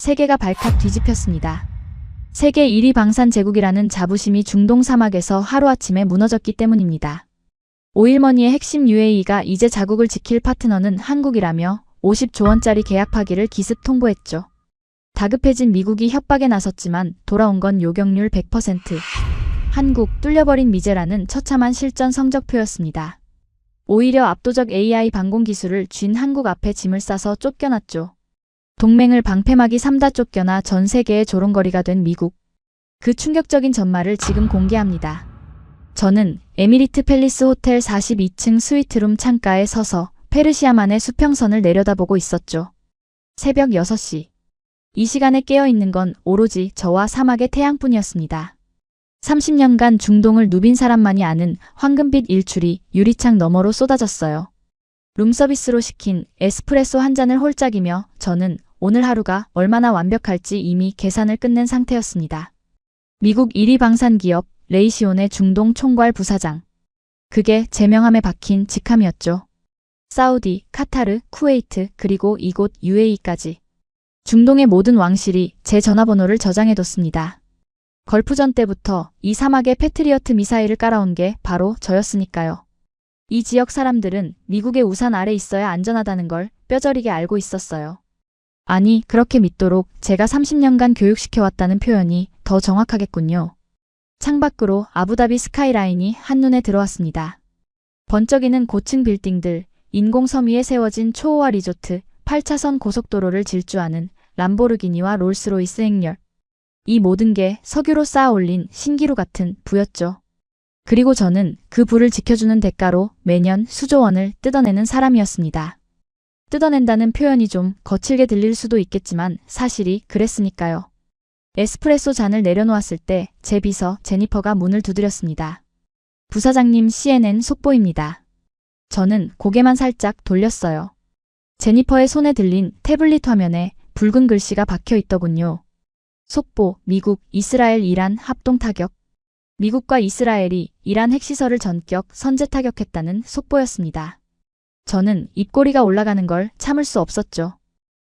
세계가 발칵 뒤집혔습니다. 세계 1위 방산 제국이라는 자부심이 중동 사막에서 하루아침에 무너졌기 때문입니다. 오일머니의 핵심 UAE가 이제 자국을 지킬 파트너는 한국이라며 50조 원짜리 계약 파기를 기습 통보했죠. 다급해진 미국이 협박에 나섰지만 돌아온 건 요격률 100%. 한국 뚫려버린 미제라는 처참한 실전 성적표였습니다. 오히려 압도적 AI 방공 기술을 쥔 한국 앞에 짐을 싸서 쫓겨났죠. 동맹을 방패막이 3다 쫓겨나 전 세계의 조롱거리가 된 미국. 그 충격적인 전말을 지금 공개합니다. 저는 에미리트 팰리스 호텔 42층 스위트룸 창가에 서서 페르시아만의 수평선을 내려다보고 있었죠. 새벽 6시. 이 시간에 깨어있는 건 오로지 저와 사막의 태양뿐이었습니다. 30년간 중동을 누빈 사람만이 아는 황금빛 일출이 유리창 너머로 쏟아졌어요. 룸서비스로 시킨 에스프레소 한 잔을 홀짝이며 저는 오늘 하루가 얼마나 완벽할지 이미 계산을 끝낸 상태였습니다. 미국 1위 방산기업 레이시온의 중동 총괄 부사장. 그게 제 명함에 박힌 직함이었죠. 사우디, 카타르, 쿠웨이트, 그리고 이곳 UAE까지. 중동의 모든 왕실이 제 전화번호를 저장해뒀습니다. 걸프전 때부터 이 사막에 패트리어트 미사일을 깔아온 게 바로 저였으니까요. 이 지역 사람들은 미국의 우산 아래 있어야 안전하다는 걸 뼈저리게 알고 있었어요. 아니, 그렇게 믿도록 제가 30년간 교육시켜왔다는 표현이 더 정확하겠군요. 창밖으로 아부다비 스카이라인이 한눈에 들어왔습니다. 번쩍이는 고층 빌딩들, 인공섬 위에 세워진 초호화 리조트, 8차선 고속도로를 질주하는 람보르기니와 롤스로이스 행렬. 이 모든 게 석유로 쌓아 올린 신기루 같은 부였죠. 그리고 저는 그 부를 지켜주는 대가로 매년 수조 원을 뜯어내는 사람이었습니다. 뜯어낸다는 표현이 좀 거칠게 들릴 수도 있겠지만 사실이 그랬으니까요. 에스프레소 잔을 내려놓았을 때 제 비서 제니퍼가 문을 두드렸습니다. 부사장님, CNN 속보입니다. 저는 고개만 살짝 돌렸어요. 제니퍼의 손에 들린 태블릿 화면에 붉은 글씨가 박혀 있더군요. 속보, 미국, 이스라엘, 이란 합동 타격. 미국과 이스라엘이 이란 핵시설을 전격 선제 타격했다는 속보였습니다. 저는 입꼬리가 올라가는 걸 참을 수 없었죠.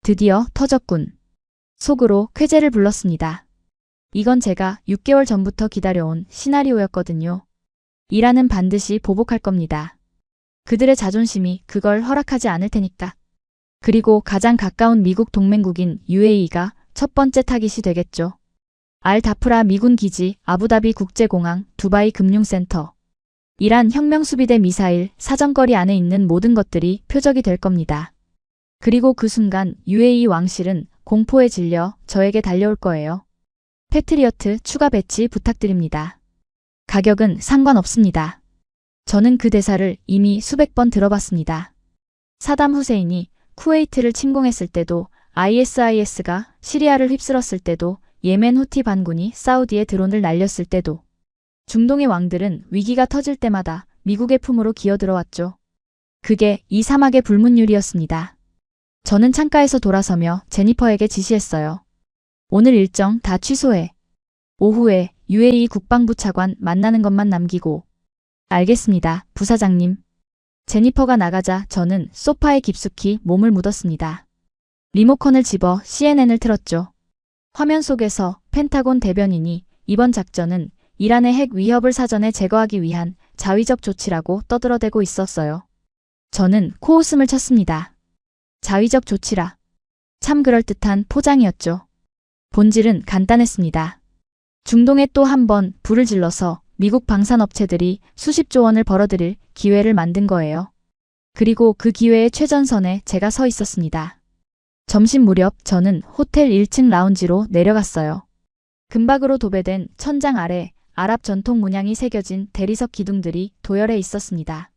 드디어 터졌군. 속으로 쾌재를 불렀습니다. 이건 제가 6개월 전부터 기다려온 시나리오였거든요. 이란은 반드시 보복할 겁니다. 그들의 자존심이 그걸 허락하지 않을 테니까. 그리고 가장 가까운 미국 동맹국인 UAE가 첫 번째 타깃이 되겠죠. 알다프라 미군 기지, 아부다비 국제공항, 두바이 금융센터. 이란 혁명수비대 미사일, 사정거리 안에 있는 모든 것들이 표적이 될 겁니다. 그리고 그 순간 UAE 왕실은 공포에 질려 저에게 달려올 거예요. 패트리어트 추가 배치 부탁드립니다. 가격은 상관없습니다. 저는 그 대사를 이미 수백 번 들어봤습니다. 사담 후세인이 쿠웨이트를 침공했을 때도, ISIS가 시리아를 휩쓸었을 때도, 예멘 후티 반군이 사우디에 드론을 날렸을 때도. 중동의 왕들은 위기가 터질 때마다 미국의 품으로 기어들어왔죠. 그게 이 사막의 불문율이었습니다. 저는 창가에서 돌아서며 제니퍼에게 지시했어요. 오늘 일정 다 취소해. 오후에 UAE 국방부 차관 만나는 것만 남기고. 알겠습니다, 부사장님. 제니퍼가 나가자 저는 소파에 깊숙이 몸을 묻었습니다. 리모컨을 집어 CNN을 틀었죠. 화면 속에서 펜타곤 대변인이 이번 작전은 이란의 핵 위협을 사전에 제거하기 위한 자위적 조치라고 떠들어대고 있었어요. 저는 코웃음을 쳤습니다. 자위적 조치라. 참 그럴듯한 포장이었죠. 본질은 간단했습니다. 중동에 또 한 번 불을 질러서 미국 방산업체들이 수십조 원을 벌어들일 기회를 만든 거예요. 그리고 그 기회의 최전선에 제가 서 있었습니다. 점심 무렵 저는 호텔 1층 라운지로 내려갔어요. 금박으로 도배된 천장 아래 아랍 전통 문양이 새겨진 대리석 기둥들이 도열해 있었습니다.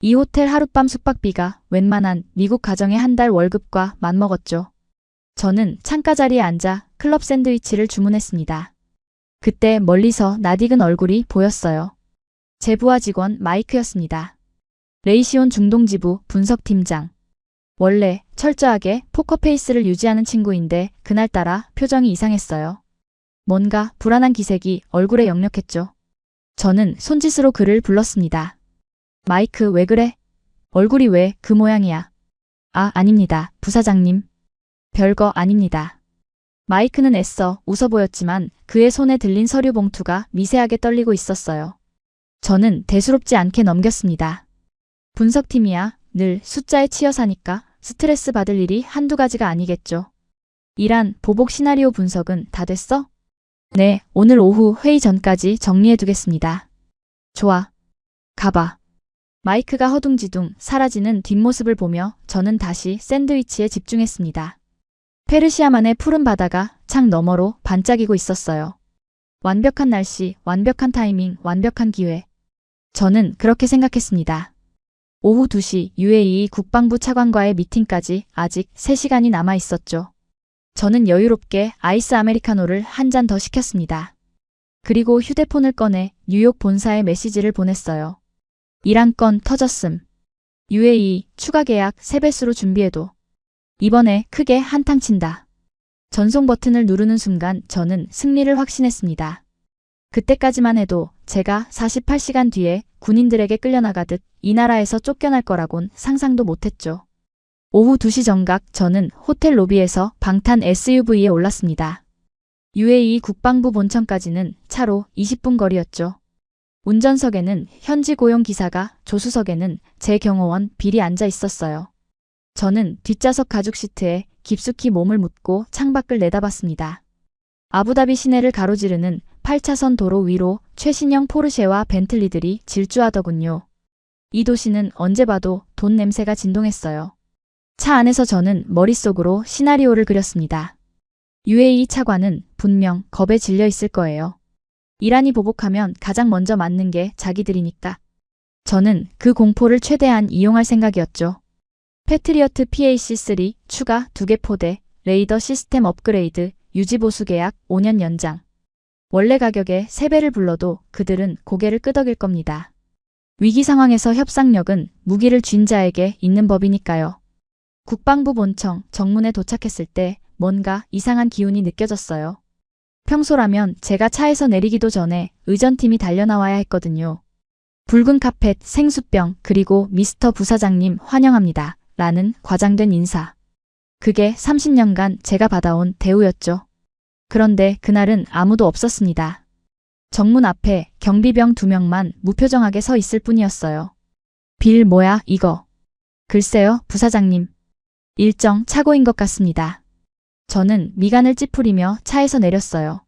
이 호텔 하룻밤 숙박비가 웬만한 미국 가정의 한 달 월급과 맞먹었죠. 저는 창가 자리에 앉아 클럽 샌드위치를 주문했습니다. 그때 멀리서 낯익은 얼굴이 보였어요. 제 부하 직원 마이크였습니다. 레이시온 중동지부 분석팀장. 원래 철저하게 포커페이스를 유지하는 친구인데 그날따라 표정이 이상했어요. 뭔가 불안한 기색이 얼굴에 역력했죠. 저는 손짓으로 그를 불렀습니다. 마이크, 왜 그래? 얼굴이 왜 그 모양이야? 아, 아닙니다, 부사장님. 별거 아닙니다. 마이크는 애써 웃어 보였지만 그의 손에 들린 서류 봉투가 미세하게 떨리고 있었어요. 저는 대수롭지 않게 넘겼습니다. 분석팀이야 늘 숫자에 치여 사니까 스트레스 받을 일이 한두 가지가 아니겠죠. 이란 보복 시나리오 분석은 다 됐어? 네, 오늘 오후 회의 전까지 정리해 두겠습니다. 좋아. 가봐. 마이크가 허둥지둥 사라지는 뒷모습을 보며 저는 다시 샌드위치에 집중했습니다. 페르시아만의 푸른 바다가 창 너머로 반짝이고 있었어요. 완벽한 날씨, 완벽한 타이밍, 완벽한 기회. 저는 그렇게 생각했습니다. 오후 2시 UAE 국방부 차관과의 미팅까지 아직 3시간이 남아 있었죠. 저는 여유롭게 아이스 아메리카노를 한 잔 더 시켰습니다. 그리고 휴대폰을 꺼내 뉴욕 본사에 메시지를 보냈어요. 이란 건 터졌음. UAE 추가 계약 3배수로 준비해도. 이번에 크게 한탕 친다. 전송 버튼을 누르는 순간 저는 승리를 확신했습니다. 그때까지만 해도 제가 48시간 뒤에 군인들에게 끌려나가듯 이 나라에서 쫓겨날 거라곤 상상도 못했죠. 오후 2시 정각 저는 호텔 로비에서 방탄 SUV에 올랐습니다. UAE 국방부 본청까지는 차로 20분 거리였죠. 운전석에는 현지 고용 기사가, 조수석에는 제 경호원 빌이 앉아 있었어요. 저는 뒷좌석 가죽 시트에 깊숙이 몸을 묻고 창밖을 내다봤습니다. 아부다비 시내를 가로지르는 8차선 도로 위로 최신형 포르쉐와 벤틀리들이 질주하더군요. 이 도시는 언제 봐도 돈 냄새가 진동했어요. 차 안에서 저는 머릿속으로 시나리오를 그렸습니다. UAE 차관은 분명 겁에 질려 있을 거예요. 이란이 보복하면 가장 먼저 맞는 게 자기들이니까. 저는 그 공포를 최대한 이용할 생각이었죠. 패트리어트 PAC-3 추가 2개 포대, 레이더 시스템 업그레이드, 유지보수 계약 5년 연장. 원래 가격의 3배를 불러도 그들은 고개를 끄덕일 겁니다. 위기 상황에서 협상력은 무기를 쥔 자에게 있는 법이니까요. 국방부 본청 정문에 도착했을 때 뭔가 이상한 기운이 느껴졌어요. 평소라면 제가 차에서 내리기도 전에 의전팀이 달려나와야 했거든요. 붉은 카펫, 생수병, 그리고 미스터 부사장님 환영합니다. 라는 과장된 인사. 그게 30년간 제가 받아온 대우였죠. 그런데 그날은 아무도 없었습니다. 정문 앞에 경비병 2명만 무표정하게 서 있을 뿐이었어요. 빌 뭐야 이거. 글쎄요 부사장님. 일정 착오인 것 같습니다. 저는 미간을 찌푸리며 차에서 내렸어요.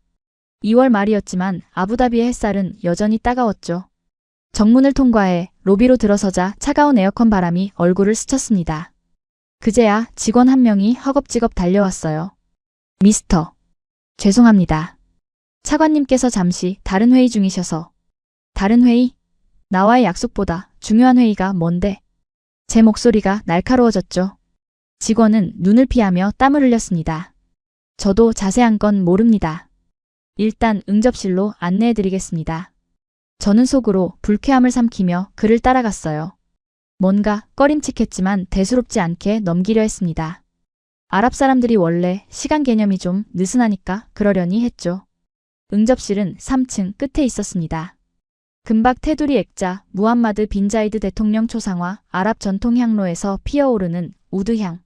2월 말이었지만 아부다비의 햇살은 여전히 따가웠죠. 정문을 통과해 로비로 들어서자 차가운 에어컨 바람이 얼굴을 스쳤습니다. 그제야 직원 한 명이 허겁지겁 달려왔어요. 미스터. 죄송합니다. 차관님께서 잠시 다른 회의 중이셔서. 다른 회의? 나와의 약속보다 중요한 회의가 뭔데? 제 목소리가 날카로워졌죠. 직원은 눈을 피하며 땀을 흘렸습니다. 저도 자세한 건 모릅니다. 일단 응접실로 안내해드리겠습니다. 저는 속으로 불쾌함을 삼키며 그를 따라갔어요. 뭔가 꺼림칙했지만 대수롭지 않게 넘기려 했습니다. 아랍 사람들이 원래 시간 개념이 좀 느슨하니까 그러려니 했죠. 응접실은 3층 끝에 있었습니다. 금박 테두리 액자, 무함마드 빈 자이드 대통령 초상화, 아랍 전통 향로에서 피어오르는 우드향.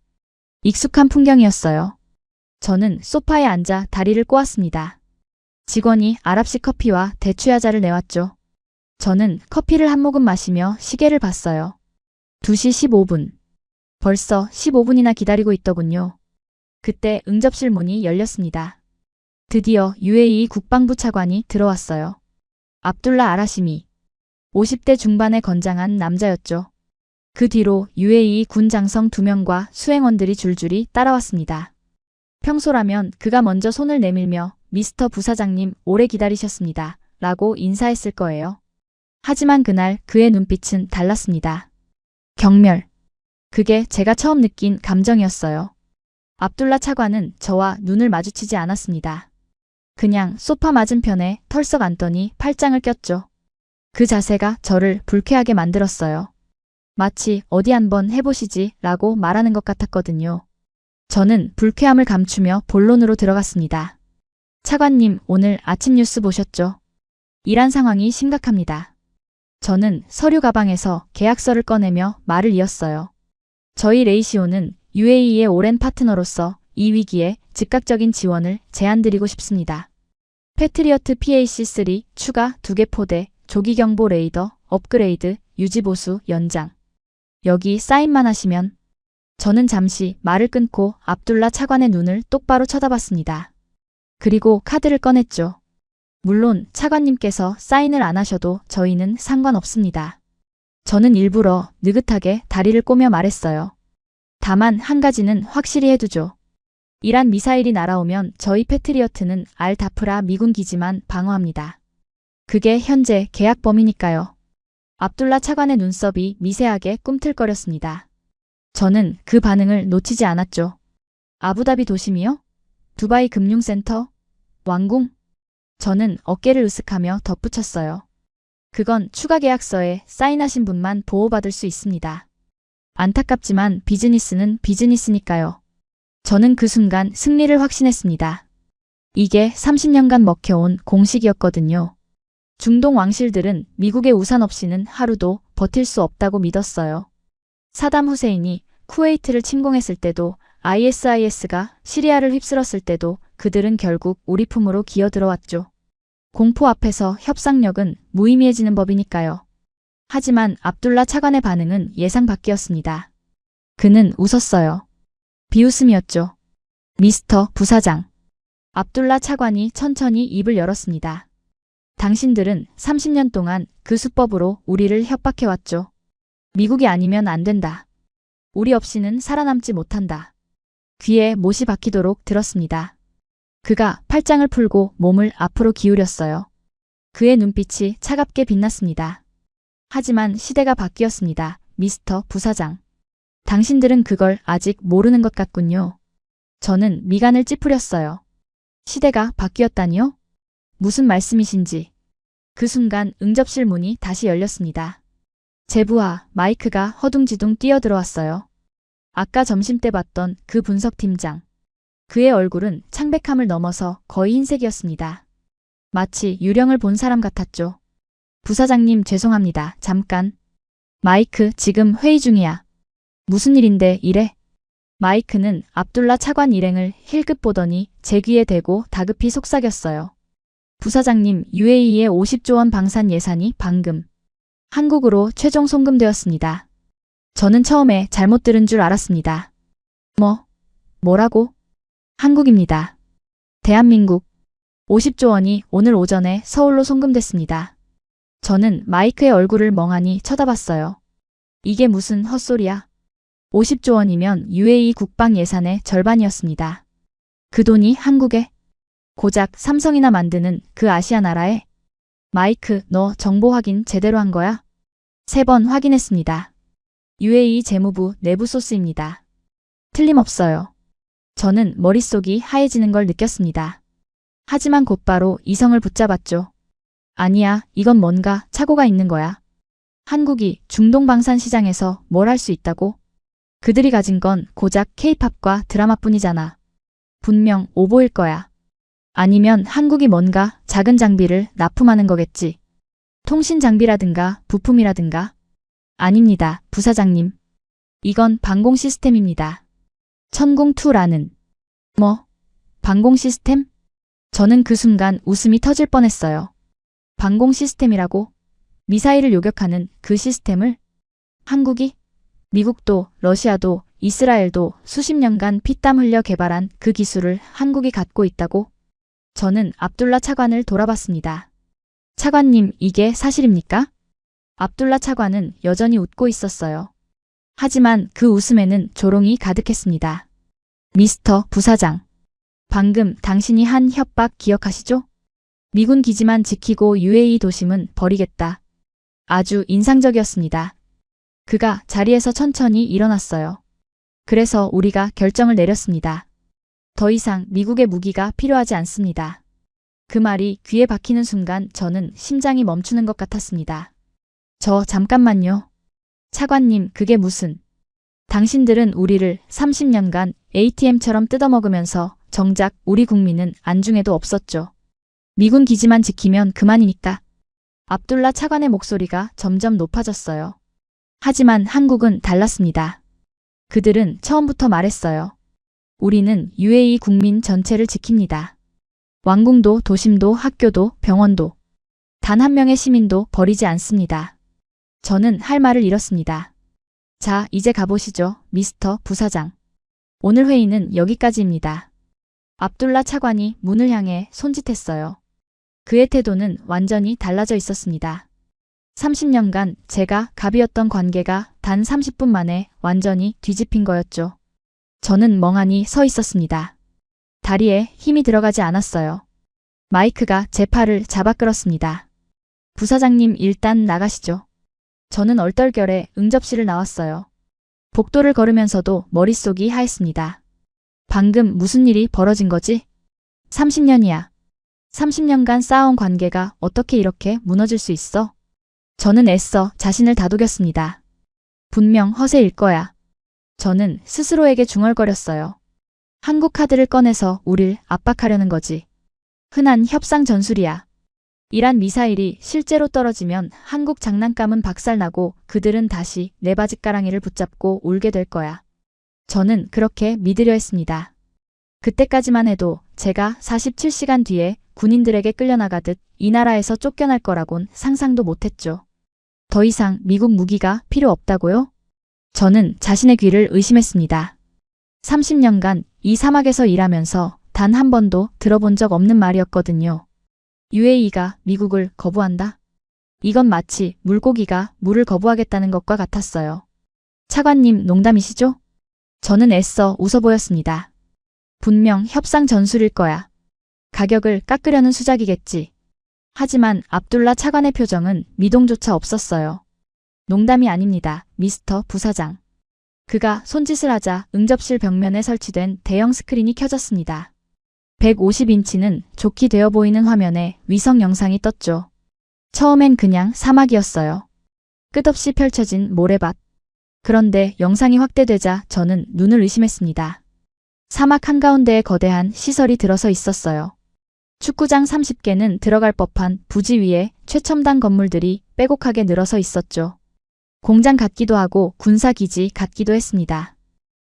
익숙한 풍경이었어요. 저는 소파에 앉아 다리를 꼬았습니다. 직원이 아랍식 커피와 대추야자를 내왔죠. 저는 커피를 한 모금 마시며 시계를 봤어요. 2시 15분. 벌써 15분이나 기다리고 있더군요. 그때 응접실 문이 열렸습니다. 드디어 UAE 국방부 차관이 들어왔어요. 압둘라 아라시미. 50대 중반의 건장한 남자였죠. 그 뒤로 UAE 군 장성 2명과 수행원들이 줄줄이 따라왔습니다. 평소라면 그가 먼저 손을 내밀며 미스터 부사장님 오래 기다리셨습니다. 라고 인사했을 거예요. 하지만 그날 그의 눈빛은 달랐습니다. 경멸. 그게 제가 처음 느낀 감정이었어요. 압둘라 차관은 저와 눈을 마주치지 않았습니다. 그냥 소파 맞은편에 털썩 앉더니 팔짱을 꼈죠. 그 자세가 저를 불쾌하게 만들었어요. 마치 어디 한번 해보시지 라고 말하는 것 같았거든요. 저는 불쾌함을 감추며 본론으로 들어갔습니다. 차관님, 오늘 아침 뉴스 보셨죠? 이란 상황이 심각합니다. 저는 서류 가방에서 계약서를 꺼내며 말을 이었어요. 저희 레이시오는 UAE의 오랜 파트너로서 이 위기에 즉각적인 지원을 제안드리고 싶습니다. 패트리어트 PAC-3 추가 2개 포대, 조기경보 레이더, 업그레이드, 유지보수, 연장. 여기 사인만 하시면. 저는 잠시 말을 끊고 압둘라 차관의 눈을 똑바로 쳐다봤습니다. 그리고 카드를 꺼냈죠. 물론 차관님께서 사인을 안 하셔도 저희는 상관없습니다. 저는 일부러 느긋하게 다리를 꼬며 말했어요. 다만 한 가지는 확실히 해두죠. 이란 미사일이 날아오면 저희 패트리어트는 알다프라 미군 기지만 방어합니다. 그게 현재 계약 범위니까요. 압둘라 차관의 눈썹이 미세하게 꿈틀거렸습니다. 저는 그 반응을 놓치지 않았죠. 아부다비 도심이요? 두바이 금융센터? 왕궁? 저는 어깨를 으쓱하며 덧붙였어요. 그건 추가 계약서에 사인하신 분만 보호받을 수 있습니다. 안타깝지만 비즈니스는 비즈니스니까요. 저는 그 순간 승리를 확신했습니다. 이게 30년간 먹혀온 공식이었거든요. 중동 왕실들은 미국의 우산 없이는 하루도 버틸 수 없다고 믿었어요. 사담 후세인이 쿠웨이트를 침공했을 때도 ISIS가 시리아를 휩쓸었을 때도 그들은 결국 우리 품으로 기어들어왔죠. 공포 앞에서 협상력은 무의미해지는 법이니까요. 하지만 압둘라 차관의 반응은 예상 밖이었습니다. 그는 웃었어요. 비웃음이었죠. 미스터 부사장. 압둘라 차관이 천천히 입을 열었습니다. 당신들은 30년 동안 그 수법으로 우리를 협박해왔죠. 미국이 아니면 안 된다. 우리 없이는 살아남지 못한다. 귀에 못이 박히도록 들었습니다. 그가 팔짱을 풀고 몸을 앞으로 기울였어요. 그의 눈빛이 차갑게 빛났습니다. 하지만 시대가 바뀌었습니다. 미스터 부사장. 당신들은 그걸 아직 모르는 것 같군요. 저는 미간을 찌푸렸어요. 시대가 바뀌었다니요? 무슨 말씀이신지. 그 순간 응접실 문이 다시 열렸습니다. 제부하 마이크가 허둥지둥 뛰어들어왔어요. 아까 점심때 봤던 그 분석팀장. 그의 얼굴은 창백함을 넘어서 거의 흰색이었습니다. 마치 유령을 본 사람 같았죠. 부사장님 죄송합니다. 잠깐. 마이크 지금 회의 중이야. 무슨 일인데 이래? 마이크는 압둘라 차관 일행을 힐끗 보더니 제 귀에 대고 다급히 속삭였어요. 부사장님 UAE의 50조 원 방산 예산이 방금 한국으로 최종 송금되었습니다. 저는 처음에 잘못 들은 줄 알았습니다. 뭐라고? 한국입니다. 대한민국 50조 원이 오늘 오전에 서울로 송금됐습니다. 저는 마이크의 얼굴을 멍하니 쳐다봤어요. 이게 무슨 헛소리야? 50조 원이면 UAE 국방 예산의 절반이었습니다. 그 돈이 한국에? 고작 삼성이나 만드는 그 아시아 나라에? 마이크, 너 정보 확인 제대로 한 거야? 3번 확인했습니다. UAE 재무부 내부 소스입니다. 틀림없어요. 저는 머릿속이 하얘지는 걸 느꼈습니다. 하지만 곧바로 이성을 붙잡았죠. 아니야, 이건 뭔가 착오가 있는 거야. 한국이 중동 방산 시장에서 뭘 할 수 있다고? 그들이 가진 건 고작 K-팝과 드라마뿐이잖아. 분명 오보일 거야. 아니면 한국이 뭔가 작은 장비를 납품하는 거겠지. 통신 장비라든가 부품이라든가. 아닙니다, 부사장님. 이건 방공 시스템입니다. 천궁2라는. 방공 시스템? 저는 그 순간 웃음이 터질 뻔했어요. 방공 시스템이라고? 미사일을 요격하는 그 시스템을? 한국이? 미국도, 러시아도, 이스라엘도 수십 년간 피땀 흘려 개발한 그 기술을 한국이 갖고 있다고? 저는 압둘라 차관을 돌아봤습니다. 차관님, 이게 사실입니까? 압둘라 차관은 여전히 웃고 있었어요. 하지만 그 웃음에는 조롱이 가득했습니다. 미스터 부사장. 방금 당신이 한 협박 기억하시죠? 미군 기지만 지키고 UAE 도심은 버리겠다. 아주 인상적이었습니다. 그가 자리에서 천천히 일어났어요. 그래서 우리가 결정을 내렸습니다. 더 이상 미국의 무기가 필요하지 않습니다. 그 말이 귀에 박히는 순간 저는 심장이 멈추는 것 같았습니다. 잠깐만요. 차관님, 그게 무슨. 당신들은 우리를 30년간 ATM처럼 뜯어먹으면서 정작 우리 국민은 안중에도 없었죠. 미군 기지만 지키면 그만이니까. 압둘라 차관의 목소리가 점점 높아졌어요. 하지만 한국은 달랐습니다. 그들은 처음부터 말했어요. 우리는 UAE 국민 전체를 지킵니다. 왕궁도 도심도 학교도 병원도 단 한 명의 시민도 버리지 않습니다. 저는 할 말을 잃었습니다. 자, 이제 가보시죠, 미스터 부사장. 오늘 회의는 여기까지입니다. 압둘라 차관이 문을 향해 손짓했어요. 그의 태도는 완전히 달라져 있었습니다. 30년간 제가 갑이었던 관계가 단 30분 만에 완전히 뒤집힌 거였죠. 저는 멍하니 서 있었습니다. 다리에 힘이 들어가지 않았어요. 마이크가 제 팔을 잡아 끌었습니다. 부사장님, 일단 나가시죠. 저는 얼떨결에 응접실을 나왔어요. 복도를 걸으면서도 머릿속이 하였습니다. 방금 무슨 일이 벌어진 거지? 30년이야. 30년간 쌓아온 관계가 어떻게 이렇게 무너질 수 있어? 저는 애써 자신을 다독였습니다. 분명 허세일 거야. 저는 스스로에게 중얼거렸어요. 한국 카드를 꺼내서 우릴 압박하려는 거지. 흔한 협상 전술이야. 이란 미사일이 실제로 떨어지면 한국 장난감은 박살나고 그들은 다시 내 바짓가랑이를 붙잡고 울게 될 거야. 저는 그렇게 믿으려 했습니다. 그때까지만 해도 제가 47시간 뒤에 군인들에게 끌려나가듯 이 나라에서 쫓겨날 거라곤 상상도 못했죠. 더 이상 미국 무기가 필요 없다고요? 저는 자신의 귀를 의심했습니다. 30년간 이 사막에서 일하면서 단 한 번도 들어본 적 없는 말이었거든요. UAE가 미국을 거부한다? 이건 마치 물고기가 물을 거부하겠다는 것과 같았어요. 차관님, 농담이시죠? 저는 애써 웃어 보였습니다. 분명 협상 전술일 거야. 가격을 깎으려는 수작이겠지. 하지만 압둘라 차관의 표정은 미동조차 없었어요. 농담이 아닙니다, 미스터 부사장. 그가 손짓을 하자 응접실 벽면에 설치된 대형 스크린이 켜졌습니다. 150인치는 좋게 되어 보이는 화면에 위성 영상이 떴죠. 처음엔 그냥 사막이었어요. 끝없이 펼쳐진 모래밭. 그런데 영상이 확대되자 저는 눈을 의심했습니다. 사막 한가운데에 거대한 시설이 들어서 있었어요. 축구장 30개는 들어갈 법한 부지 위에 최첨단 건물들이 빼곡하게 늘어서 있었죠. 공장 같기도 하고 군사기지 같기도 했습니다.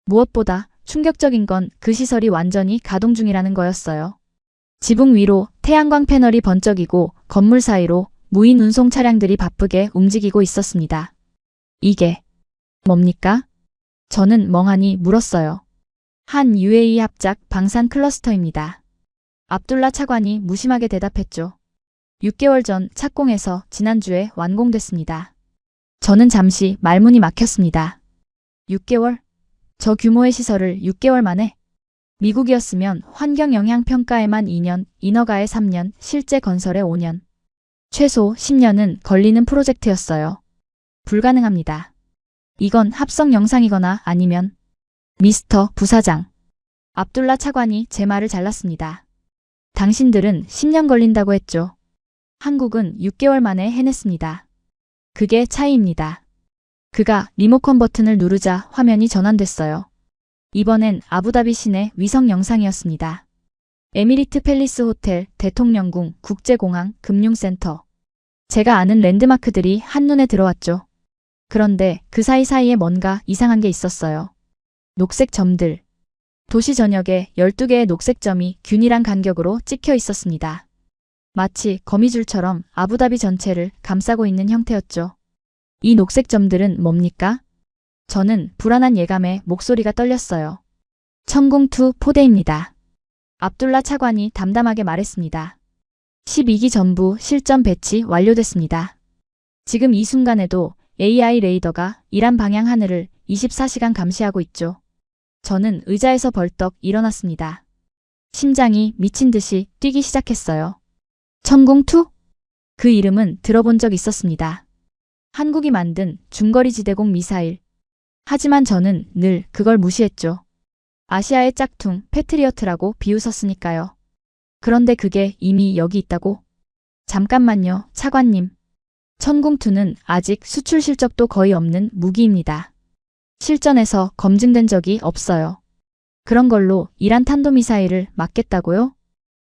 무엇보다 충격적인 건 그 시설이 완전히 가동 중이라는 거였어요. 지붕 위로 태양광 패널이 번쩍이고 건물 사이로 무인 운송 차량들이 바쁘게 움직이고 있었습니다. 이게 뭡니까? 저는 멍하니 물었어요. 한 UAE 합작 방산 클러스터입니다. 압둘라 차관이 무심하게 대답했죠. 6개월 전 착공해서 지난주에 완공됐습니다. 저는 잠시 말문이 막혔습니다. 6개월? 저 규모의 시설을 6개월 만에? 미국이었으면 환경영향평가에만 2년, 인허가에 3년, 실제 건설에 5년. 최소 10년은 걸리는 프로젝트였어요. 불가능합니다. 이건 합성 영상이거나 아니면 미스터 부사장. 압둘라 차관이 제 말을 잘랐습니다. 당신들은 10년 걸린다고 했죠. 한국은 6개월 만에 해냈습니다. 그게 차이입니다. 그가 리모컨 버튼을 누르자 화면이 전환됐어요. 이번엔 아부다비 시내 위성 영상이었습니다. 에미리트 팰리스 호텔, 대통령궁, 국제공항, 금융센터. 제가 아는 랜드마크들이 한눈에 들어왔죠. 그런데 그 사이사이에 뭔가 이상한 게 있었어요. 녹색 점들. 도시 전역에 12개의 녹색 점이 균일한 간격으로 찍혀 있었습니다. 마치 거미줄처럼 아부다비 전체를 감싸고 있는 형태였죠. 이 녹색 점들은 뭡니까? 저는 불안한 예감에 목소리가 떨렸어요. 천궁2 포대입니다. 압둘라 차관이 담담하게 말했습니다. 12기 전부 실전 배치 완료됐습니다. 지금 이 순간에도 AI 레이더가 이란 방향 하늘을 24시간 감시하고 있죠. 저는 의자에서 벌떡 일어났습니다. 심장이 미친 듯이 뛰기 시작했어요. 천궁2? 그 이름은 들어본 적 있었습니다. 한국이 만든 중거리 지대공 미사일. 하지만 저는 늘 그걸 무시했죠. 아시아의 짝퉁 패트리어트라고 비웃었으니까요. 그런데 그게 이미 여기 있다고? 잠깐만요, 차관님. 천궁2는 아직 수출 실적도 거의 없는 무기입니다. 실전에서 검증된 적이 없어요. 그런 걸로 이란 탄도미사일을 막겠다고요?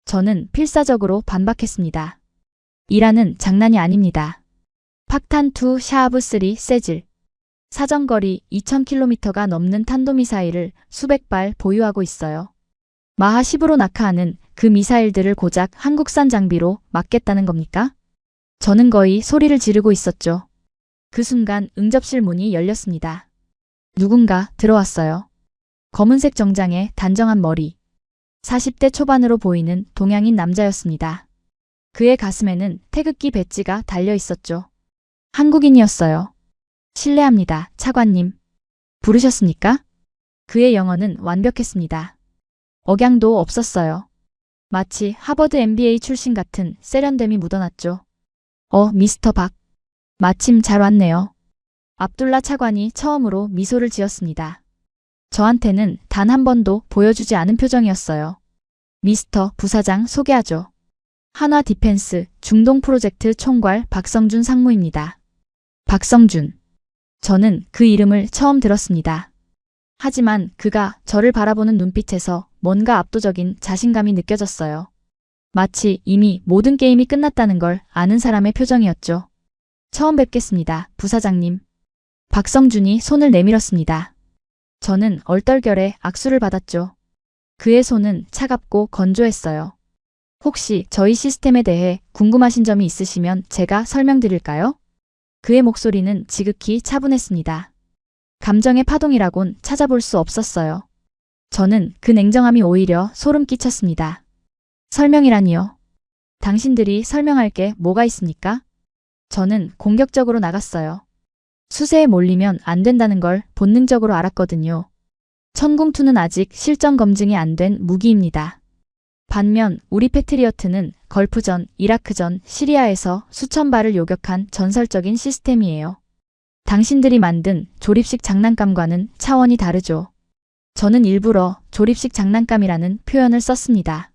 저는 필사적으로 반박했습니다. 이란은 장난이 아닙니다. 팍탄2 샤하브3 세질. 사정거리 2000km가 넘는 탄도미사일을 수백 발 보유하고 있어요. 마하 10으로 낙하하는 그 미사일들을 고작 한국산 장비로 막겠다는 겁니까? 저는 거의 소리를 지르고 있었죠. 그 순간 응접실 문이 열렸습니다. 누군가 들어왔어요. 검은색 정장에 단정한 머리. 40대 초반으로 보이는 동양인 남자였습니다. 그의 가슴에는 태극기 배지가 달려 있었죠. 한국인이었어요. 실례합니다, 차관님. 부르셨습니까? 그의 영어는 완벽했습니다. 억양도 없었어요. 마치 하버드 MBA 출신 같은 세련됨이 묻어났죠. 미스터 박. 마침 잘 왔네요. 압둘라 차관이 처음으로 미소를 지었습니다. 저한테는 단 한 번도 보여주지 않은 표정이었어요. 미스터 부사장 소개하죠. 한화 디펜스 중동 프로젝트 총괄 박성준 상무입니다. 박성준. 저는 그 이름을 처음 들었습니다. 하지만 그가 저를 바라보는 눈빛에서 뭔가 압도적인 자신감이 느껴졌어요. 마치 이미 모든 게임이 끝났다는 걸 아는 사람의 표정이었죠. 처음 뵙겠습니다, 부사장님. 박성준이 손을 내밀었습니다. 저는 얼떨결에 악수를 받았죠. 그의 손은 차갑고 건조했어요. 혹시 저희 시스템에 대해 궁금하신 점이 있으시면 제가 설명드릴까요? 그의 목소리는 지극히 차분했습니다. 감정의 파동이라곤 찾아볼 수 없었어요. 저는 그 냉정함이 오히려 소름 끼쳤습니다. 설명이라니요. 당신들이 설명할 게 뭐가 있습니까? 저는 공격적으로 나갔어요. 수세에 몰리면 안 된다는 걸 본능적으로 알았거든요. 천궁2는 아직 실전 검증이 안 된 무기입니다. 반면 우리 패트리어트는 걸프전, 이라크전, 시리아에서 수천 발을 요격한 전설적인 시스템이에요. 당신들이 만든 조립식 장난감과는 차원이 다르죠. 저는 일부러 조립식 장난감이라는 표현을 썼습니다.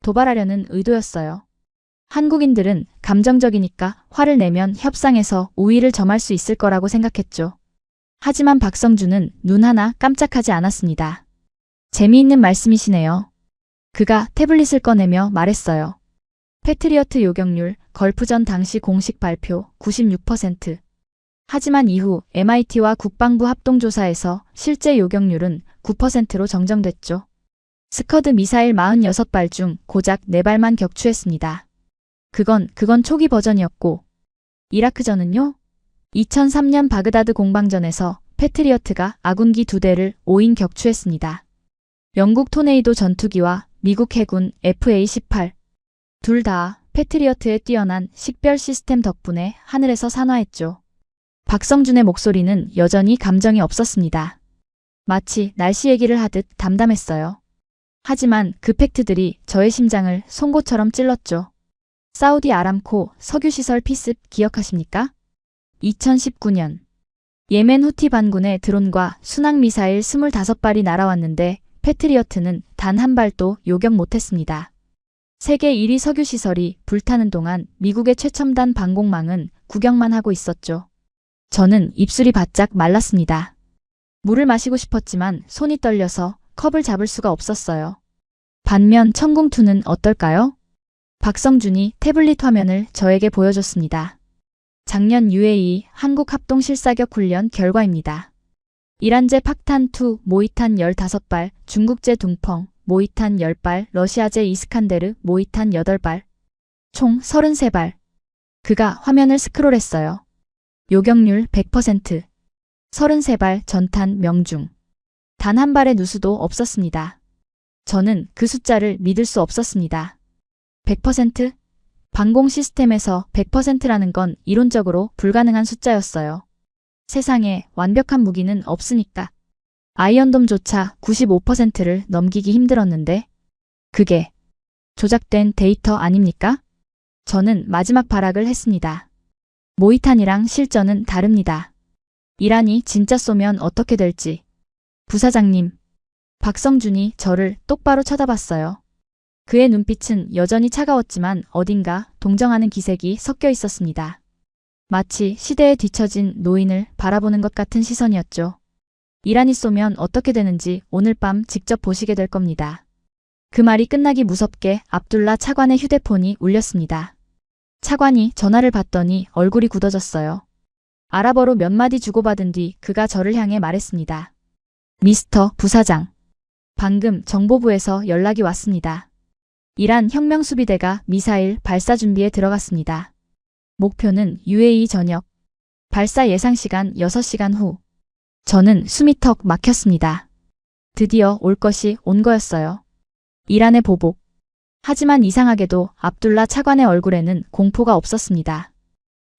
도발하려는 의도였어요. 한국인들은 감정적이니까 화를 내면 협상에서 우위를 점할 수 있을 거라고 생각했죠. 하지만 박성준은 눈 하나 깜짝하지 않았습니다. 재미있는 말씀이시네요. 그가 태블릿을 꺼내며 말했어요. 패트리어트 요격률 걸프전 당시 공식 발표 96%. 하지만 이후 MIT와 국방부 합동조사에서 실제 요격률은 9%로 정정됐죠. 스커드 미사일 46발 중 고작 4발만 격추했습니다. 그건 초기 버전이었고. 이라크전은요? 2003년 바그다드 공방전에서 패트리어트가 아군기 2대를 5인 격추했습니다. 영국 토네이도 전투기와 미국 해군 FA-18. 둘 다 패트리어트의 뛰어난 식별 시스템 덕분에 하늘에서 산화했죠. 박성준의 목소리는 여전히 감정이 없었습니다. 마치 날씨 얘기를 하듯 담담했어요. 하지만 그 팩트들이 저의 심장을 송곳처럼 찔렀죠. 사우디 아람코 석유시설 피습 기억하십니까? 2019년 예멘 후티 반군의 드론과 순항미사일 25발이 날아왔는데 패트리어트는 단 한 발도 요격 못했습니다. 세계 1위 석유시설이 불타는 동안 미국의 최첨단 방공망은 구경만 하고 있었죠. 저는 입술이 바짝 말랐습니다. 물을 마시고 싶었지만 손이 떨려서 컵을 잡을 수가 없었어요. 반면 천궁2는 어떨까요? 박성준이 태블릿 화면을 저에게 보여줬습니다. 작년 UAE 한국합동실사격 훈련 결과입니다. 이란제 팍탄2 모이탄 15발, 중국제 둥펑 모이탄 10발, 러시아제 이스칸데르 모이탄 8발, 총 33발. 그가 화면을 스크롤했어요. 요격률 100%. 33발 전탄 명중. 단 한 발의 누수도 없었습니다. 저는 그 숫자를 믿을 수 없었습니다. 100%? 방공 시스템에서 100%라는 건 이론적으로 불가능한 숫자였어요. 세상에 완벽한 무기는 없으니까. 아이언돔조차 95%를 넘기기 힘들었는데 그게 조작된 데이터 아닙니까? 저는 마지막 발악을 했습니다. 모이탄이랑 실전은 다릅니다. 이란이 진짜 쏘면 어떻게 될지. 부사장님. 박성준이 저를 똑바로 쳐다봤어요. 그의 눈빛은 여전히 차가웠지만 어딘가 동정하는 기색이 섞여 있었습니다. 마치 시대에 뒤처진 노인을 바라보는 것 같은 시선이었죠. 이란이 쏘면 어떻게 되는지 오늘 밤 직접 보시게 될 겁니다. 그 말이 끝나기 무섭게 압둘라 차관의 휴대폰이 울렸습니다. 차관이 전화를 받더니 얼굴이 굳어졌어요. 아랍어로 몇 마디 주고받은 뒤 그가 저를 향해 말했습니다. 미스터 부사장. 방금 정보부에서 연락이 왔습니다. 이란 혁명수비대가 미사일 발사 준비에 들어갔습니다. 목표는 UAE 전역. 발사 예상 시간 6시간 후. 저는 숨이 턱 막혔습니다. 드디어 올 것이 온 거였어요. 이란의 보복. 하지만 이상하게도 압둘라 차관의 얼굴에는 공포가 없었습니다.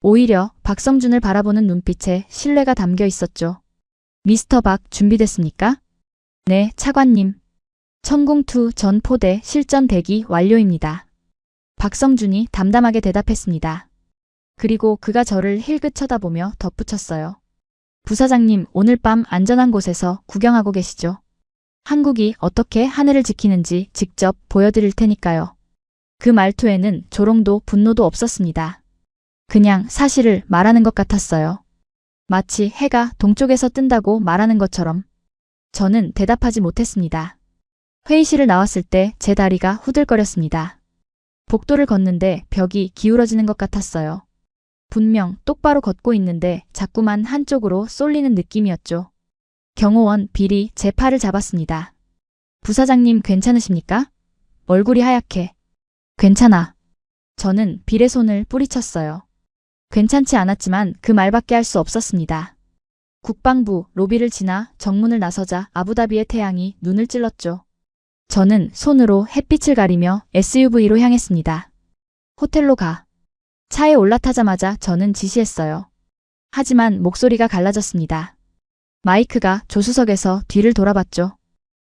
오히려 박성준을 바라보는 눈빛에 신뢰가 담겨 있었죠. 미스터 박 준비됐습니까? 네, 차관님. 천궁2 전 포대 실전 대기 완료입니다. 박성준이 담담하게 대답했습니다. 그리고 그가 저를 힐끗 쳐다보며 덧붙였어요. 부사장님, 오늘 밤 안전한 곳에서 구경하고 계시죠? 한국이 어떻게 하늘을 지키는지 직접 보여드릴 테니까요. 그 말투에는 조롱도 분노도 없었습니다. 그냥 사실을 말하는 것 같았어요. 마치 해가 동쪽에서 뜬다고 말하는 것처럼. 저는 대답하지 못했습니다. 회의실을 나왔을 때 제 다리가 후들거렸습니다. 복도를 걷는데 벽이 기울어지는 것 같았어요. 분명 똑바로 걷고 있는데 자꾸만 한쪽으로 쏠리는 느낌이었죠. 경호원 빌이 제 팔을 잡았습니다. 부사장님 괜찮으십니까? 얼굴이 하얗게. 괜찮아. 저는 빌의 손을 뿌리쳤어요. 괜찮지 않았지만 그 말밖에 할 수 없었습니다. 국방부 로비를 지나 정문을 나서자 아부다비의 태양이 눈을 찔렀죠. 저는 손으로 햇빛을 가리며 SUV로 향했습니다. 호텔로 가. 차에 올라타자마자 저는 지시했어요. 하지만 목소리가 갈라졌습니다. 마이크가 조수석에서 뒤를 돌아봤죠.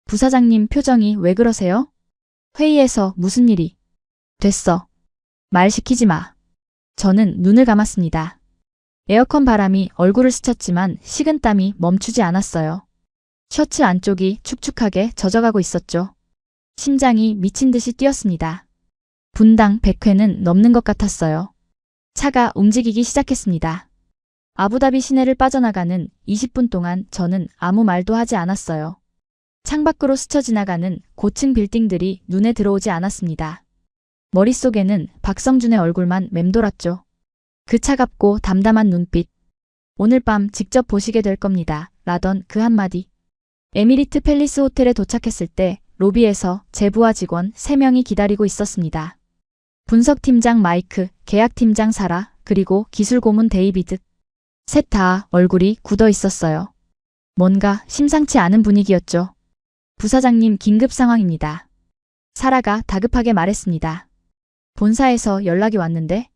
부사장님 표정이 왜 그러세요? 회의에서 무슨 일이? 됐어. 말 시키지 마. 저는 눈을 감았습니다. 에어컨 바람이 얼굴을 스쳤지만 식은땀이 멈추지 않았어요. 셔츠 안쪽이 축축하게 젖어가고 있었죠. 심장이 미친 듯이 뛰었습니다. 분당 100회는 넘는 것 같았어요. 차가 움직이기 시작했습니다. 아부다비 시내를 빠져나가는 20분 동안 저는 아무 말도 하지 않았어요. 창밖으로 스쳐 지나가는 고층 빌딩들이 눈에 들어오지 않았습니다. 머릿속에는 박성준의 얼굴만 맴돌았죠. 그 차갑고 담담한 눈빛. 오늘 밤 직접 보시게 될 겁니다. 라던 그 한마디. 에미리트 팰리스 호텔에 도착했을 때 로비에서 제부하 직원 3명이 기다리고 있었습니다. 분석팀장 마이크, 계약팀장 사라, 그리고 기술고문 데이비드. 셋 다 얼굴이 굳어 있었어요. 뭔가 심상치 않은 분위기였죠. 부사장님 긴급 상황입니다. 사라가 다급하게 말했습니다. 본사에서 연락이 왔는데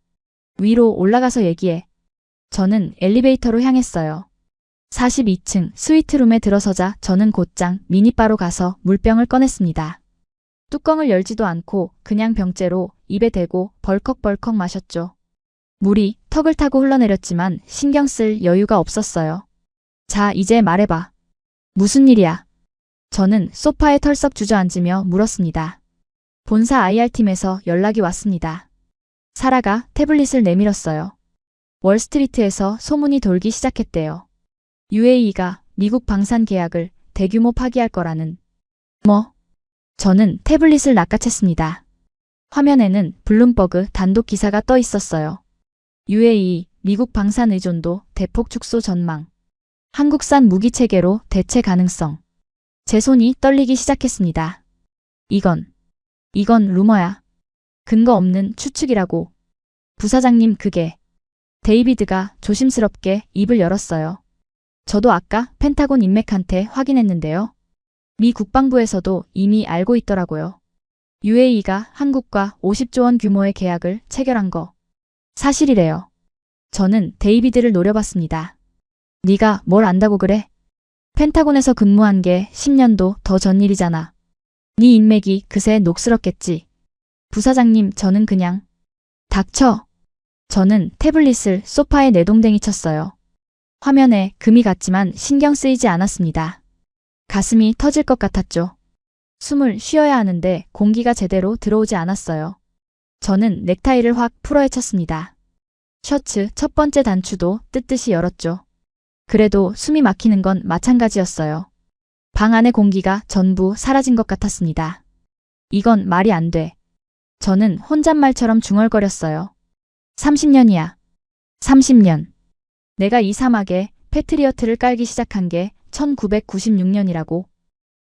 위로 올라가서 얘기해. 저는 엘리베이터로 향했어요. 42층 스위트룸에 들어서자 저는 곧장 미니바로 가서 물병을 꺼냈습니다. 뚜껑을 열지도 않고 그냥 병째로 입에 대고 벌컥벌컥 마셨죠. 물이 턱을 타고 흘러내렸지만 신경 쓸 여유가 없었어요. 자, 이제 말해봐. 무슨 일이야? 저는 소파에 털썩 주저앉으며 물었습니다. 본사 IR팀에서 연락이 왔습니다. 사라가 태블릿을 내밀었어요. 월스트리트에서 소문이 돌기 시작했대요. UAE가 미국 방산 계약을 대규모 파기할 거라는. 뭐? 저는 태블릿을 낚아챘습니다. 화면에는 블룸버그 단독 기사가 떠 있었어요. UAE, 미국 방산 의존도 대폭 축소 전망. 한국산 무기 체계로 대체 가능성. 제 손이 떨리기 시작했습니다. 이건 루머야. 근거 없는 추측이라고. 부사장님 그게. 데이비드가 조심스럽게 입을 열었어요. 저도 아까 펜타곤 인맥한테 확인했는데요. 미 국방부에서도 이미 알고 있더라고요. UAE가 한국과 50조 원 규모의 계약을 체결한 거. 사실이래요. 저는 데이비드를 노려봤습니다. 네가 뭘 안다고 그래? 펜타곤에서 근무한 게 10년도 더 전 일이잖아. 네 인맥이 그새 녹슬었겠지. 부사장님 저는 그냥. 닥쳐. 저는 태블릿을 소파에 내동댕이 쳤어요. 화면에 금이 갔지만 신경 쓰이지 않았습니다. 가슴이 터질 것 같았죠. 숨을 쉬어야 하는데 공기가 제대로 들어오지 않았어요. 저는 넥타이를 확 풀어헤쳤습니다. 셔츠 첫 번째 단추도 뜯듯이 열었죠. 그래도 숨이 막히는 건 마찬가지였어요. 방 안의 공기가 전부 사라진 것 같았습니다. 이건 말이 안 돼. 저는 혼잣말처럼 중얼거렸어요. 30년이야. 30년. 내가 이 사막에 패트리어트를 깔기 시작한 게 1996년이라고.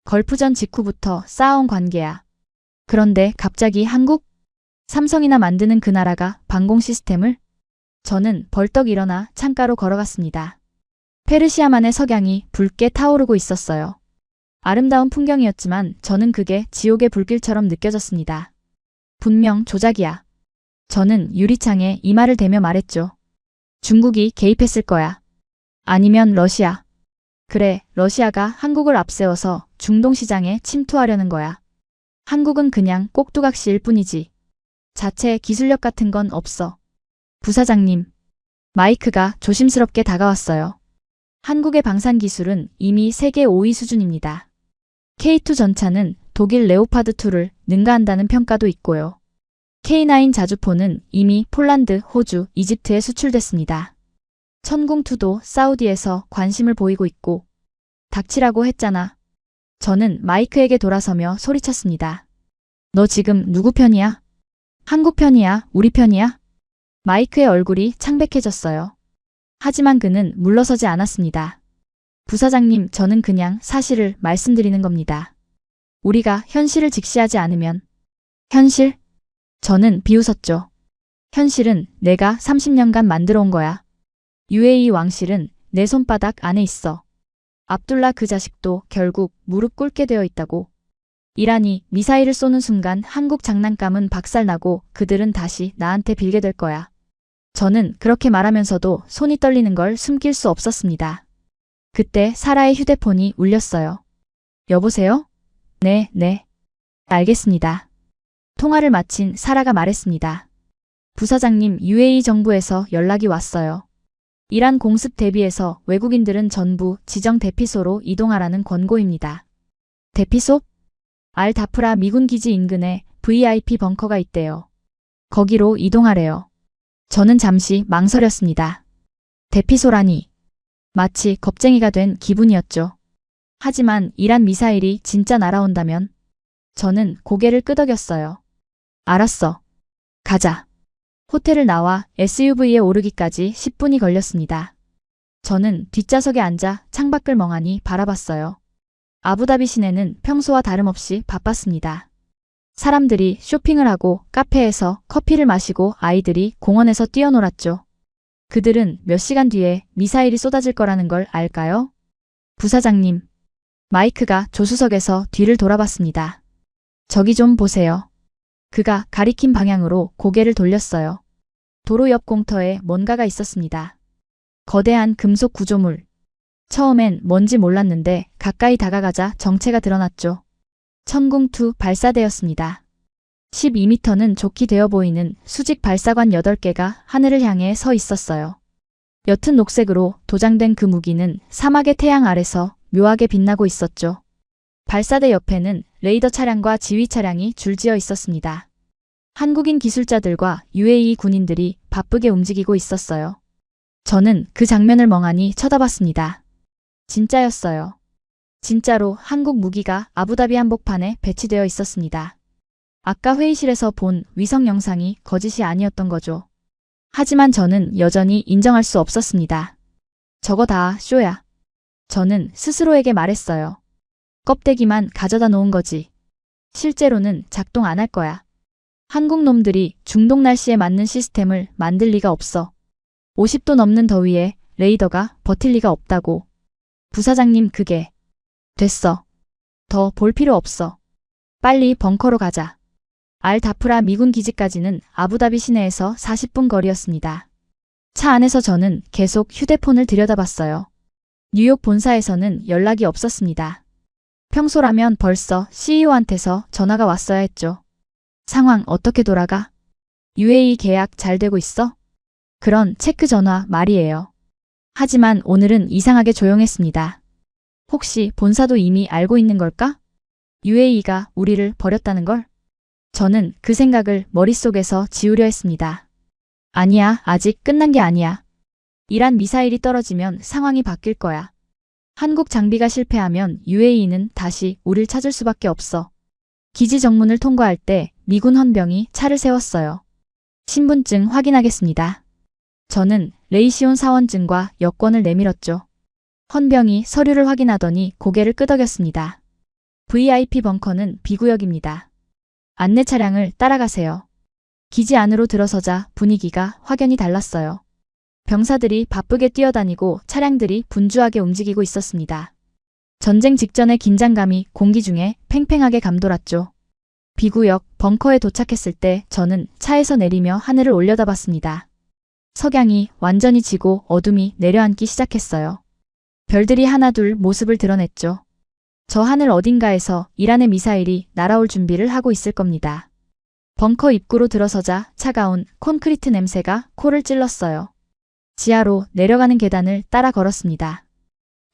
걸프전 직후부터 쌓아온 관계야. 그런데 갑자기 한국? 삼성이나 만드는 그 나라가 방공 시스템을? 저는 벌떡 일어나 창가로 걸어갔습니다. 페르시아만의 석양이 붉게 타오르고 있었어요. 아름다운 풍경이었지만 저는 그게 지옥의 불길처럼 느껴졌습니다. 분명 조작이야. 저는 유리창에 이마를 대며 말했죠. 중국이 개입했을 거야. 아니면 러시아. 그래, 러시아가 한국을 앞세워서 중동 시장에 침투하려는 거야. 한국은 그냥 꼭두각시일 뿐이지. 자체 기술력 같은 건 없어. 부사장님. 마이크가 조심스럽게 다가왔어요. 한국의 방산 기술은 이미 세계 5위 수준입니다. K2 전차는 독일 레오파드2를 능가한다는 평가도 있고요. K9 자주포는 이미 폴란드, 호주, 이집트에 수출됐습니다. 천궁2도 사우디에서 관심을 보이고 있고. 닥치라고 했잖아. 저는 마이크에게 돌아서며 소리쳤습니다. 너 지금 누구 편이야? 한국 편이야? 우리 편이야? 마이크의 얼굴이 창백해졌어요. 하지만 그는 물러서지 않았습니다. 부사장님, 저는 그냥 사실을 말씀드리는 겁니다. 우리가 현실을 직시하지 않으면. 현실? 저는 비웃었죠. 현실은 내가 30년간 만들어 온 거야. UAE 왕실은 내 손바닥 안에 있어. 압둘라 그 자식도 결국 무릎 꿇게 되어 있다고. 이란이 미사일을 쏘는 순간 한국 장난감은 박살나고 그들은 다시 나한테 빌게 될 거야. 저는 그렇게 말하면서도 손이 떨리는 걸 숨길 수 없었습니다. 그때 사라의 휴대폰이 울렸어요. 여보세요? 네. 알겠습니다. 통화를 마친 사라가 말했습니다. 부사장님, UAE 정부에서 연락이 왔어요. 이란 공습 대비해서 외국인들은 전부 지정 대피소로 이동하라는 권고입니다. 대피소? 알-다프라 미군 기지 인근에 VIP 벙커가 있대요. 거기로 이동하래요. 저는 잠시 망설였습니다. 대피소라니. 마치 겁쟁이가 된 기분이었죠. 하지만 이란 미사일이 진짜 날아온다면? 저는 고개를 끄덕였어요. 알았어. 가자. 호텔을 나와 SUV에 오르기까지 10분이 걸렸습니다. 저는 뒷좌석에 앉아 창밖을 멍하니 바라봤어요. 아부다비 시내는 평소와 다름없이 바빴습니다. 사람들이 쇼핑을 하고 카페에서 커피를 마시고 아이들이 공원에서 뛰어놀았죠. 그들은 몇 시간 뒤에 미사일이 쏟아질 거라는 걸 알까요? 부사장님. 마이크가 조수석에서 뒤를 돌아봤습니다. 저기 좀 보세요. 그가 가리킨 방향으로 고개를 돌렸어요. 도로 옆 공터에 뭔가가 있었습니다. 거대한 금속 구조물. 처음엔 뭔지 몰랐는데 가까이 다가가자 정체가 드러났죠. 천궁2 발사대였습니다. 12m는 좋게 되어 보이는 수직 발사관 8개가 하늘을 향해 서 있었어요. 옅은 녹색으로 도장된 그 무기는 사막의 태양 아래서 묘하게 빛나고 있었죠. 발사대 옆에는 레이더 차량과 지휘 차량이 줄지어 있었습니다. 한국인 기술자들과 UAE 군인들이 바쁘게 움직이고 있었어요. 저는 그 장면을 멍하니 쳐다봤습니다. 진짜였어요. 진짜로 한국 무기가 아부다비 한복판에 배치되어 있었습니다. 아까 회의실에서 본 위성 영상이 거짓이 아니었던 거죠. 하지만 저는 여전히 인정할 수 없었습니다. 저거 다 쇼야. 저는 스스로에게 말했어요. 껍데기만 가져다 놓은 거지. 실제로는 작동 안 할 거야. 한국 놈들이 중동 날씨에 맞는 시스템을 만들 리가 없어. 50도 넘는 더위에 레이더가 버틸 리가 없다고. 부사장님, 그게. 됐어. 더 볼 필요 없어. 빨리 벙커로 가자. 알-다프라 미군 기지까지는 아부다비 시내에서 40분 거리였습니다. 차 안에서 저는 계속 휴대폰을 들여다봤어요. 뉴욕 본사에서는 연락이 없었습니다. 평소라면 벌써 CEO한테서 전화가 왔어야 했죠. 상황 어떻게 돌아가? UAE 계약 잘 되고 있어? 그런 체크 전화 말이에요. 하지만 오늘은 이상하게 조용했습니다. 혹시 본사도 이미 알고 있는 걸까? UAE가 우리를 버렸다는 걸? 저는 그 생각을 머릿속에서 지우려 했습니다. 아니야, 아직 끝난 게 아니야. 이란 미사일이 떨어지면 상황이 바뀔 거야. 한국 장비가 실패하면 UAE는 다시 우릴 찾을 수밖에 없어. 기지 정문을 통과할 때 미군 헌병이 차를 세웠어요. 신분증 확인하겠습니다. 저는 레이시온 사원증과 여권을 내밀었죠. 헌병이 서류를 확인하더니 고개를 끄덕였습니다. VIP 벙커는 B구역입니다. 안내 차량을 따라가세요. 기지 안으로 들어서자 분위기가 확연히 달랐어요. 병사들이 바쁘게 뛰어다니고 차량들이 분주하게 움직이고 있었습니다. 전쟁 직전의 긴장감이 공기 중에 팽팽하게 감돌았죠. B구역 벙커에 도착했을 때 저는 차에서 내리며 하늘을 올려다봤습니다. 석양이 완전히 지고 어둠이 내려앉기 시작했어요. 별들이 하나둘 모습을 드러냈죠. 저 하늘 어딘가에서 이란의 미사일이 날아올 준비를 하고 있을 겁니다. 벙커 입구로 들어서자 차가운 콘크리트 냄새가 코를 찔렀어요. 지하로 내려가는 계단을 따라 걸었습니다.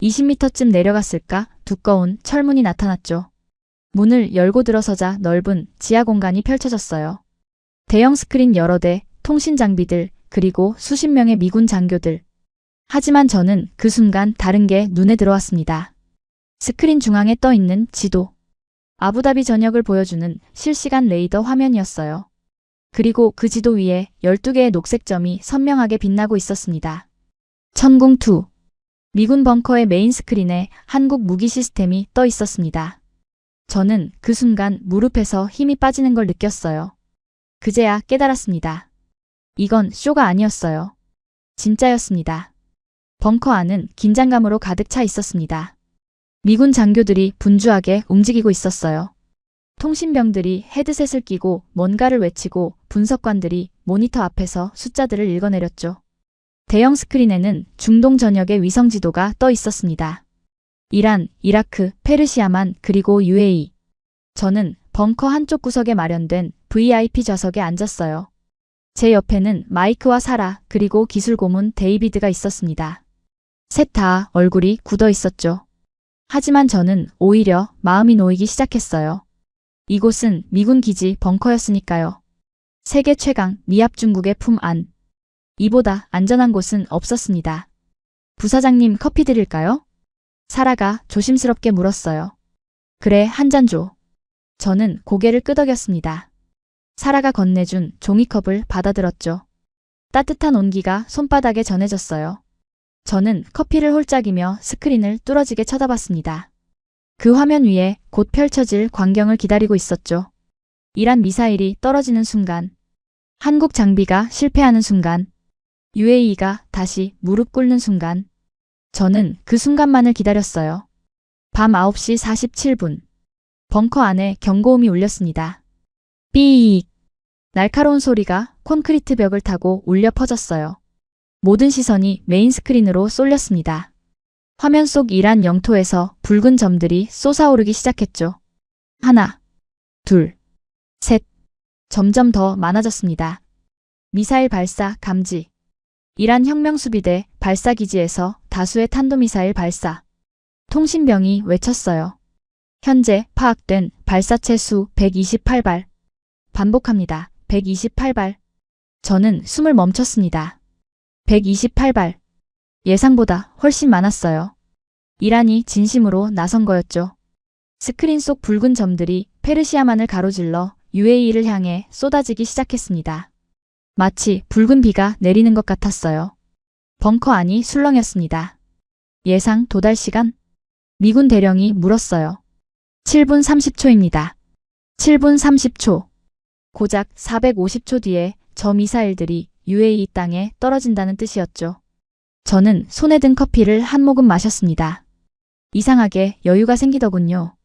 20m쯤 내려갔을까 두꺼운 철문이 나타났죠. 문을 열고 들어서자 넓은 지하 공간이 펼쳐졌어요. 대형 스크린 여러 대, 통신 장비들, 그리고 수십 명의 미군 장교들. 하지만 저는 그 순간 다른 게 눈에 들어왔습니다. 스크린 중앙에 떠 있는 지도. 아부다비 전역을 보여주는 실시간 레이더 화면이었어요. 그리고 그 지도 위에 12개의 녹색 점이 선명하게 빛나고 있었습니다. 천궁2. 미군 벙커의 메인 스크린에 한국 무기 시스템이 떠 있었습니다. 저는 그 순간 무릎에서 힘이 빠지는 걸 느꼈어요. 그제야 깨달았습니다. 이건 쇼가 아니었어요. 진짜였습니다. 벙커 안은 긴장감으로 가득 차 있었습니다. 미군 장교들이 분주하게 움직이고 있었어요. 통신병들이 헤드셋을 끼고 뭔가를 외치고 분석관들이 모니터 앞에서 숫자들을 읽어내렸죠. 대형 스크린에는 중동 전역의 위성 지도가 떠 있었습니다. 이란, 이라크, 페르시아만 그리고 UAE. 저는 벙커 한쪽 구석에 마련된 VIP 좌석에 앉았어요. 제 옆에는 마이크와 사라 그리고 기술 고문 데이비드가 있었습니다. 셋 다 얼굴이 굳어 있었죠. 하지만 저는 오히려 마음이 놓이기 시작했어요. 이곳은 미군 기지 벙커였으니까요. 세계 최강 미합 중국의 품 안. 이보다 안전한 곳은 없었습니다. 부사장님 커피 드릴까요? 사라가 조심스럽게 물었어요. 그래, 한 잔 줘. 저는 고개를 끄덕였습니다. 사라가 건네준 종이컵을 받아들었죠. 따뜻한 온기가 손바닥에 전해졌어요. 저는 커피를 홀짝이며 스크린을 뚫어지게 쳐다봤습니다. 그 화면 위에 곧 펼쳐질 광경을 기다리고 있었죠. 이란 미사일이 떨어지는 순간, 한국 장비가 실패하는 순간, UAE가 다시 무릎 꿇는 순간, 저는 그 순간만을 기다렸어요. 밤 9시 47분. 벙커 안에 경고음이 울렸습니다. 삐익. 날카로운 소리가 콘크리트 벽을 타고 울려 퍼졌어요. 모든 시선이 메인 스크린으로 쏠렸습니다. 화면 속 이란 영토에서 붉은 점들이 솟아오르기 시작했죠. 하나, 둘, 셋. 점점 더 많아졌습니다. 미사일 발사 감지. 이란 혁명수비대 발사기지에서 다수의 탄도미사일 발사. 통신병이 외쳤어요. 현재 파악된 발사체 수 128발. 반복합니다. 128발. 저는 숨을 멈췄습니다. 128발. 예상보다 훨씬 많았어요. 이란이 진심으로 나선 거였죠. 스크린 속 붉은 점들이 페르시아만을 가로질러 UAE를 향해 쏟아지기 시작했습니다. 마치 붉은 비가 내리는 것 같았어요. 벙커 안이 술렁였습니다. 예상 도달 시간? 미군 대령이 물었어요. 7분 30초입니다. 7분 30초. 고작 450초 뒤에 저 미사일들이 UAE 땅에 떨어진다는 뜻이었죠. 저는 손에 든 커피를 한 모금 마셨습니다. 이상하게 여유가 생기더군요.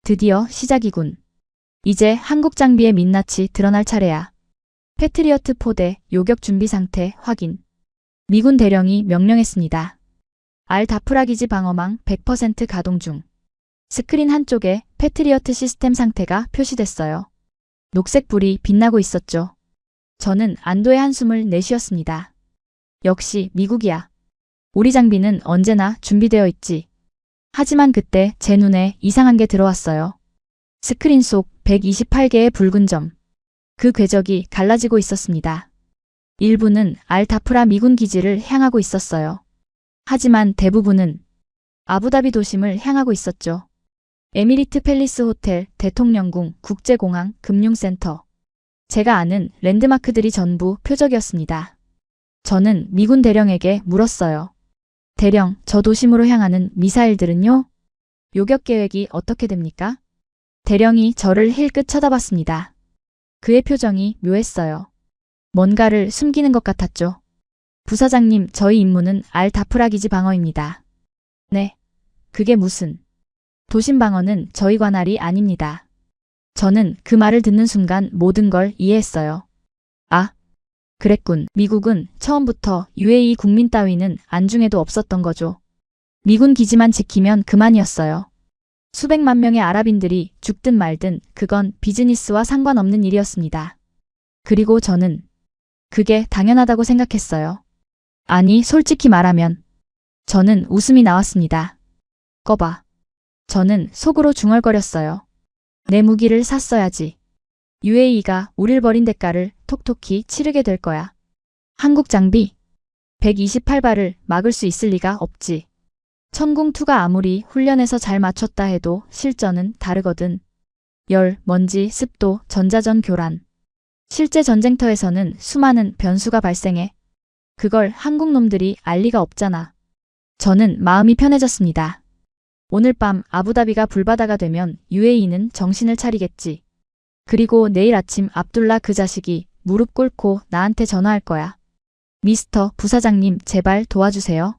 드디어 시작이군. 이제 한국 장비의 민낯이 드러날 차례야. 패트리어트 포대 요격 준비 상태 확인. 미군 대령이 명령했습니다. 알-다프라 기지 방어망 100% 가동 중. 스크린 한쪽에 패트리어트 시스템 상태가 표시됐어요. 녹색 불이 빛나고 있었죠. 저는 안도의 한숨을 내쉬었습니다. 역시 미국이야. 우리 장비는 언제나 준비되어 있지. 하지만 그때 제 눈에 이상한 게 들어왔어요. 스크린 속 128개의 붉은 점. 그 궤적이 갈라지고 있었습니다. 일부는 알-다프라 미군 기지를 향하고 있었어요. 하지만 대부분은 아부다비 도심을 향하고 있었죠. 에미리트 팰리스 호텔, 대통령궁, 국제공항, 금융센터. 제가 아는 랜드마크들이 전부 표적이었습니다. 저는 미군 대령에게 물었어요. 대령, 저 도심으로 향하는 미사일들은요? 요격 계획이 어떻게 됩니까? 대령이 저를 힐끗 쳐다봤습니다. 그의 표정이 묘했어요. 뭔가를 숨기는 것 같았죠. 부사장님, 저희 임무는 알다프라 기지 방어입니다. 네. 그게 무슨? 도심 방어는 저희 관할이 아닙니다. 저는 그 말을 듣는 순간 모든 걸 이해했어요. 아, 그랬군. 미국은 처음부터 UAE 국민 따위는 안중에도 없었던 거죠. 미군 기지만 지키면 그만이었어요. 수백만 명의 아랍인들이 죽든 말든 그건 비즈니스와 상관없는 일이었습니다. 그리고 저는 그게 당연하다고 생각했어요. 아니, 솔직히 말하면 저는 웃음이 나왔습니다. 꺼봐. 저는 속으로 중얼거렸어요. 내 무기를 샀어야지. UAE가 우릴 버린 대가를 톡톡히 치르게 될 거야. 한국 장비 128발을 막을 수 있을 리가 없지. 천궁2가 아무리 훈련해서 잘 맞췄다 해도 실전은 다르거든. 열, 먼지, 습도, 전자전 교란. 실제 전쟁터에서는 수많은 변수가 발생해. 그걸 한국 놈들이 알 리가 없잖아. 저는 마음이 편해졌습니다. 오늘 밤 아부다비가 불바다가 되면 UAE는 정신을 차리겠지. 그리고 내일 아침 압둘라 그 자식이 무릎 꿇고 나한테 전화할 거야. 미스터 부사장님, 제발 도와주세요.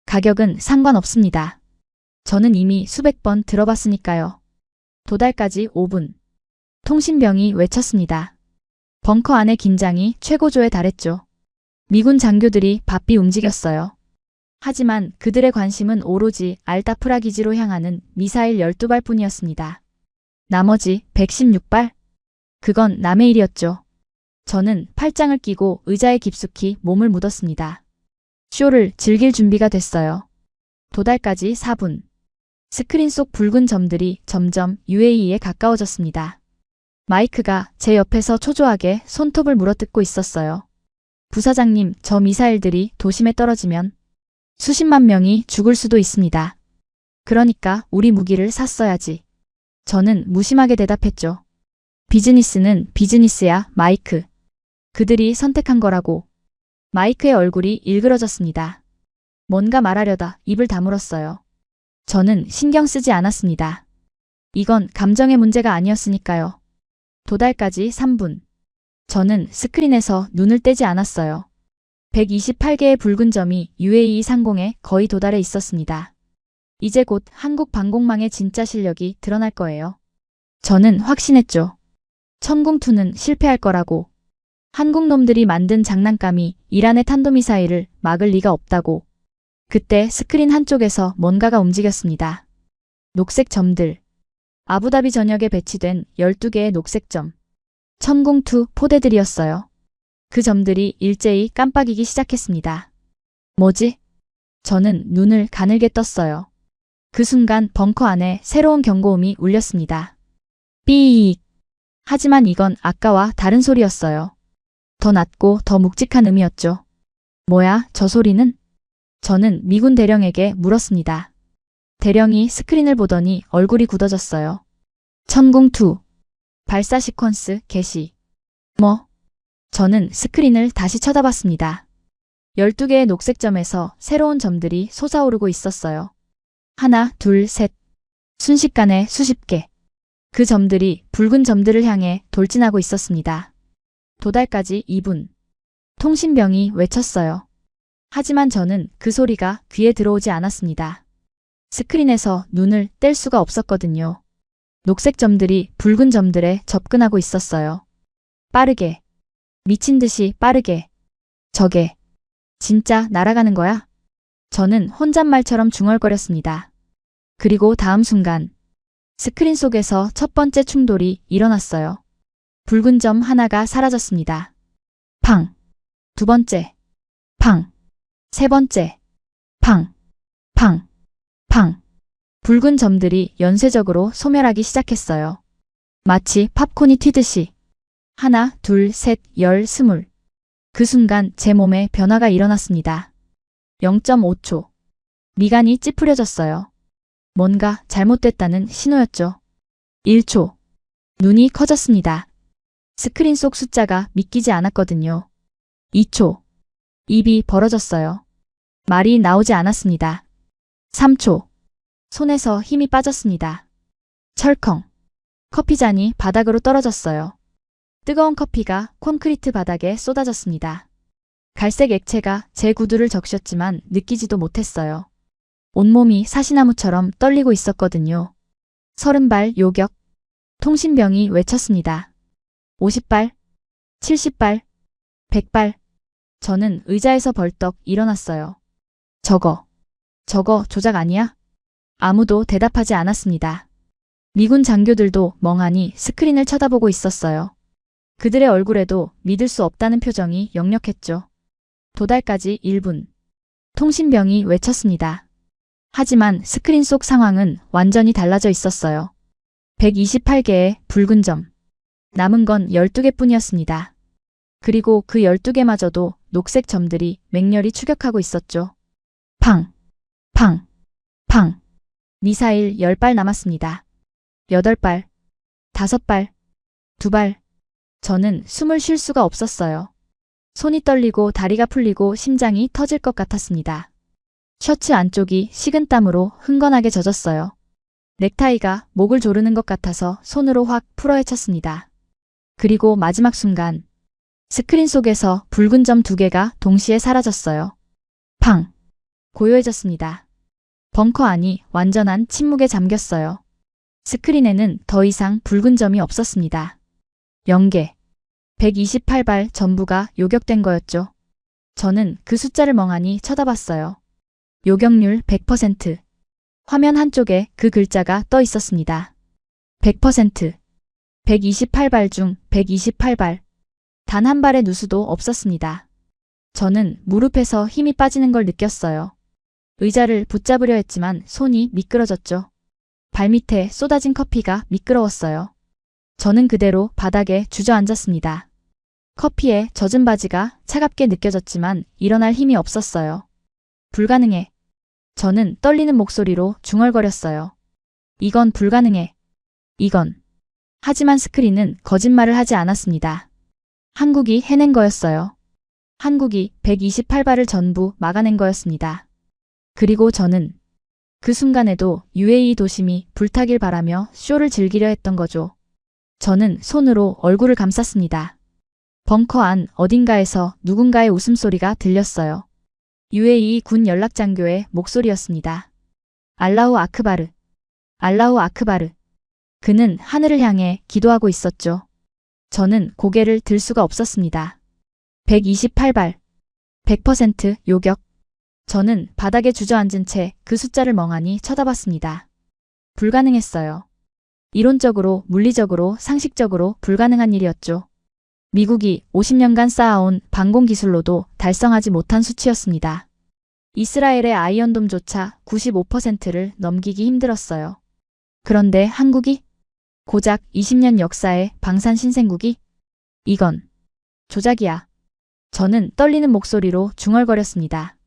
가격은 상관없습니다. 저는 이미 수백 번 들어봤으니까요. 도달까지 5분. 통신병이 외쳤습니다. 벙커 안의 긴장이 최고조에 달했죠. 미군 장교들이 바삐 움직였어요. 하지만 그들의 관심은 오로지 알다프라 기지로 향하는 미사일 12발 뿐이었습니다. 나머지 116발? 그건 남의 일이었죠. 저는 팔짱을 끼고 의자에 깊숙이 몸을 묻었습니다. 쇼를 즐길 준비가 됐어요. 도달까지 4분. 스크린 속 붉은 점들이 점점 UAE에 가까워졌습니다. 마이크가 제 옆에서 초조하게 손톱을 물어뜯고 있었어요. 부사장님, 저 미사일들이 도심에 떨어지면 수십만 명이 죽을 수도 있습니다. 그러니까 우리 무기를 샀어야지. 저는 무심하게 대답했죠. 비즈니스는 비즈니스야, 마이크. 그들이 선택한 거라고. 마이크의 얼굴이 일그러졌습니다. 뭔가 말하려다 입을 다물었어요. 저는 신경 쓰지 않았습니다. 이건 감정의 문제가 아니었으니까요. 도달까지 3분. 저는 스크린에서 눈을 떼지 않았어요. 128개의 붉은 점이 UAE 상공에 거의 도달해 있었습니다. 이제 곧 한국 방공망의 진짜 실력이 드러날 거예요. 저는 확신했죠. 천궁2는 실패할 거라고. 한국 놈들이 만든 장난감이 이란의 탄도미사일을 막을 리가 없다고. 그때 스크린 한쪽에서 뭔가가 움직였습니다. 녹색 점들. 아부다비 전역에 배치된 12개의 녹색 점. 천궁2 포대들이었어요. 그 점들이 일제히 깜빡이기 시작했습니다. 뭐지? 저는 눈을 가늘게 떴어요. 그 순간 벙커 안에 새로운 경고음이 울렸습니다. 삐익. 하지만 이건 아까와 다른 소리였어요. 더 낮고 더 묵직한 음이었죠. 뭐야, 저 소리는? 저는 미군 대령에게 물었습니다. 대령이 스크린을 보더니 얼굴이 굳어졌어요. 천궁2. 발사 시퀀스 개시. 뭐? 저는 스크린을 다시 쳐다봤습니다. 12개의 녹색 점에서 새로운 점들이 솟아오르고 있었어요. 하나, 둘, 셋. 순식간에 수십 개. 그 점들이 붉은 점들을 향해 돌진하고 있었습니다. 도달까지 2분. 통신병이 외쳤어요. 하지만 저는 그 소리가 귀에 들어오지 않았습니다. 스크린에서 눈을 뗄 수가 없었거든요. 녹색 점들이 붉은 점들에 접근하고 있었어요. 빠르게. 미친 듯이 빠르게. 저게 진짜 날아가는 거야? 저는 혼잣말처럼 중얼거렸습니다. 그리고 다음 순간 스크린 속에서 첫 번째 충돌이 일어났어요. 붉은 점 하나가 사라졌습니다. 팡. 두 번째. 팡. 세 번째. 팡. 팡. 팡. 붉은 점들이 연쇄적으로 소멸하기 시작했어요. 마치 팝콘이 튀듯이. 하나, 둘, 셋, 열, 스물. 그 순간 제 몸에 변화가 일어났습니다. 0.5초. 미간이 찌푸려졌어요. 뭔가 잘못됐다는 신호였죠. 1초. 눈이 커졌습니다. 스크린 속 숫자가 믿기지 않았거든요. 2초. 입이 벌어졌어요. 말이 나오지 않았습니다. 3초. 손에서 힘이 빠졌습니다. 철컹. 커피잔이 바닥으로 떨어졌어요. 뜨거운 커피가 콘크리트 바닥에 쏟아졌습니다. 갈색 액체가 제 구두를 적셨지만 느끼지도 못했어요. 온몸이 사시나무처럼 떨리고 있었거든요. 30발 요격. 통신병이 외쳤습니다. 50발, 70발, 100발. 저는 의자에서 벌떡 일어났어요. 저거 조작 아니야? 아무도 대답하지 않았습니다. 미군 장교들도 멍하니 스크린을 쳐다보고 있었어요. 그들의 얼굴에도 믿을 수 없다는 표정이 역력했죠. 도달까지 1분. 통신병이 외쳤습니다. 하지만 스크린 속 상황은 완전히 달라져 있었어요. 128개의 붉은 점. 남은 건 12개뿐이었습니다. 그리고 그 12개마저도 녹색 점들이 맹렬히 추격하고 있었죠. 팡! 팡! 팡! 미사일 10발 남았습니다. 8발, 5발, 2발. 저는 숨을 쉴 수가 없었어요. 손이 떨리고 다리가 풀리고 심장이 터질 것 같았습니다. 셔츠 안쪽이 식은땀으로 흥건하게 젖었어요. 넥타이가 목을 조르는 것 같아서 손으로 확 풀어헤쳤습니다. 그리고 마지막 순간 스크린 속에서 붉은 점 2개가 동시에 사라졌어요. 팡! 고요해졌습니다. 벙커 안이 완전한 침묵에 잠겼어요. 스크린에는 더 이상 붉은 점이 없었습니다. 0개. 128발 전부가 요격된 거였죠. 저는 그 숫자를 멍하니 쳐다봤어요. 요격률 100%. 화면 한쪽에 그 글자가 떠 있었습니다. 100%. 128발 중 128발. 단 한 발의 누수도 없었습니다. 저는 무릎에서 힘이 빠지는 걸 느꼈어요. 의자를 붙잡으려 했지만 손이 미끄러졌죠. 발밑에 쏟아진 커피가 미끄러웠어요. 저는 그대로 바닥에 주저앉았습니다. 커피에 젖은 바지가 차갑게 느껴졌지만 일어날 힘이 없었어요. 불가능해. 저는 떨리는 목소리로 중얼거렸어요. 이건 불가능해. 이건. 하지만 스크린은 거짓말을 하지 않았습니다. 한국이 해낸 거였어요. 한국이 128발을 전부 막아낸 거였습니다. 그리고 저는 그 순간에도 UAE 도심이 불타길 바라며 쇼를 즐기려 했던 거죠. 저는 손으로 얼굴을 감쌌습니다. 벙커 안 어딘가에서 누군가의 웃음소리가 들렸어요. UAE 군 연락장교의 목소리였습니다. 알라후 아크바르. 알라후 아크바르. 그는 하늘을 향해 기도하고 있었죠. 저는 고개를 들 수가 없었습니다. 128발. 100% 요격. 저는 바닥에 주저앉은 채 그 숫자를 멍하니 쳐다봤습니다. 불가능했어요. 이론적으로, 물리적으로, 상식적으로 불가능한 일이었죠. 미국이 50년간 쌓아온 방공 기술로도 달성하지 못한 수치였습니다. 이스라엘의 아이언돔조차 95%를 넘기기 힘들었어요. 그런데 한국이? 고작 20년 역사의 방산 신생국이? 이건 조작이야. 저는 떨리는 목소리로 중얼거렸습니다.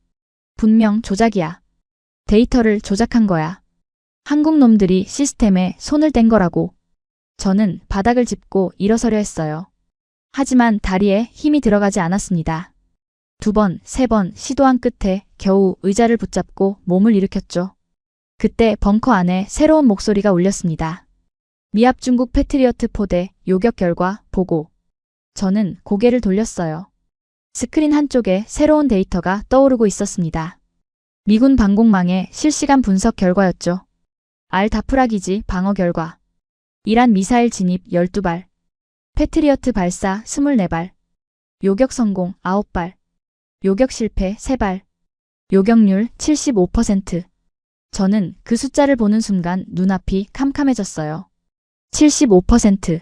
분명 조작이야. 데이터를 조작한 거야. 한국 놈들이 시스템에 손을 댄 거라고. 저는 바닥을 짚고 일어서려 했어요. 하지만 다리에 힘이 들어가지 않았습니다. 2번, 3번 시도한 끝에 겨우 의자를 붙잡고 몸을 일으켰죠. 그때 벙커 안에 새로운 목소리가 울렸습니다. 미합 중국 패트리어트 포대 요격 결과 보고. 저는 고개를 돌렸어요. 스크린 한쪽에 새로운 데이터가 떠오르고 있었습니다. 미군 방공망의 실시간 분석 결과였죠. 알다프라 기지 방어 결과. 이란 미사일 진입 12발. 패트리어트 발사 24발. 요격 성공 9발. 요격 실패 3발. 요격률 75%. 저는 그 숫자를 보는 순간 눈앞이 캄캄해졌어요. 75%.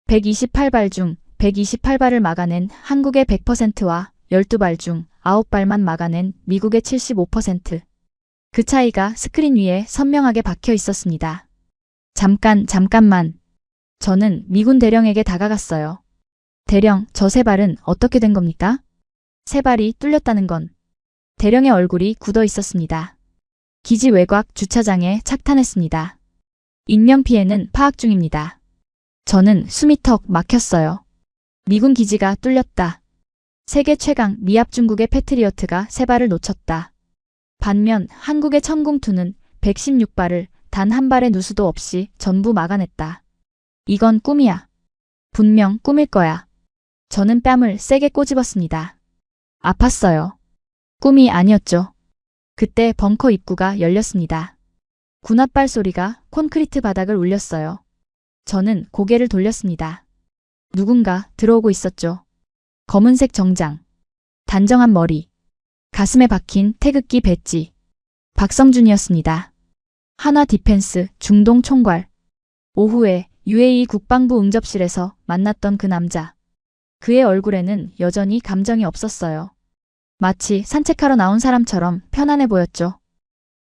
128발 중 128발을 막아낸 한국의 100%와 12발 중 9발만 막아낸 미국의 75%. 그 차이가 스크린 위에 선명하게 박혀 있었습니다. 잠깐만. 저는 미군 대령에게 다가갔어요. 대령, 저 3발은 어떻게 된 겁니까? 3발이 뚫렸다는 건. 대령의 얼굴이 굳어 있었습니다. 기지 외곽 주차장에 착탄했습니다. 인명피해는 파악 중입니다. 저는 숨이 턱 막혔어요. 미군 기지가 뚫렸다. 세계 최강 미합 중국의 패트리어트가 3발을 놓쳤다. 반면 한국의 천궁2는 116발을 단 한 발의 누수도 없이 전부 막아냈다. 이건 꿈이야. 분명 꿈일 거야. 저는 뺨을 세게 꼬집었습니다. 아팠어요. 꿈이 아니었죠. 그때 벙커 입구가 열렸습니다. 군홧발 소리가 콘크리트 바닥을 울렸어요. 저는 고개를 돌렸습니다. 누군가 들어오고 있었죠. 검은색 정장, 단정한 머리, 가슴에 박힌 태극기 배지. 박성준이었습니다. 한화 디펜스 중동 총괄. 오후에 UAE 국방부 응접실에서 만났던 그 남자. 그의 얼굴에는 여전히 감정이 없었어요. 마치 산책하러 나온 사람처럼 편안해 보였죠.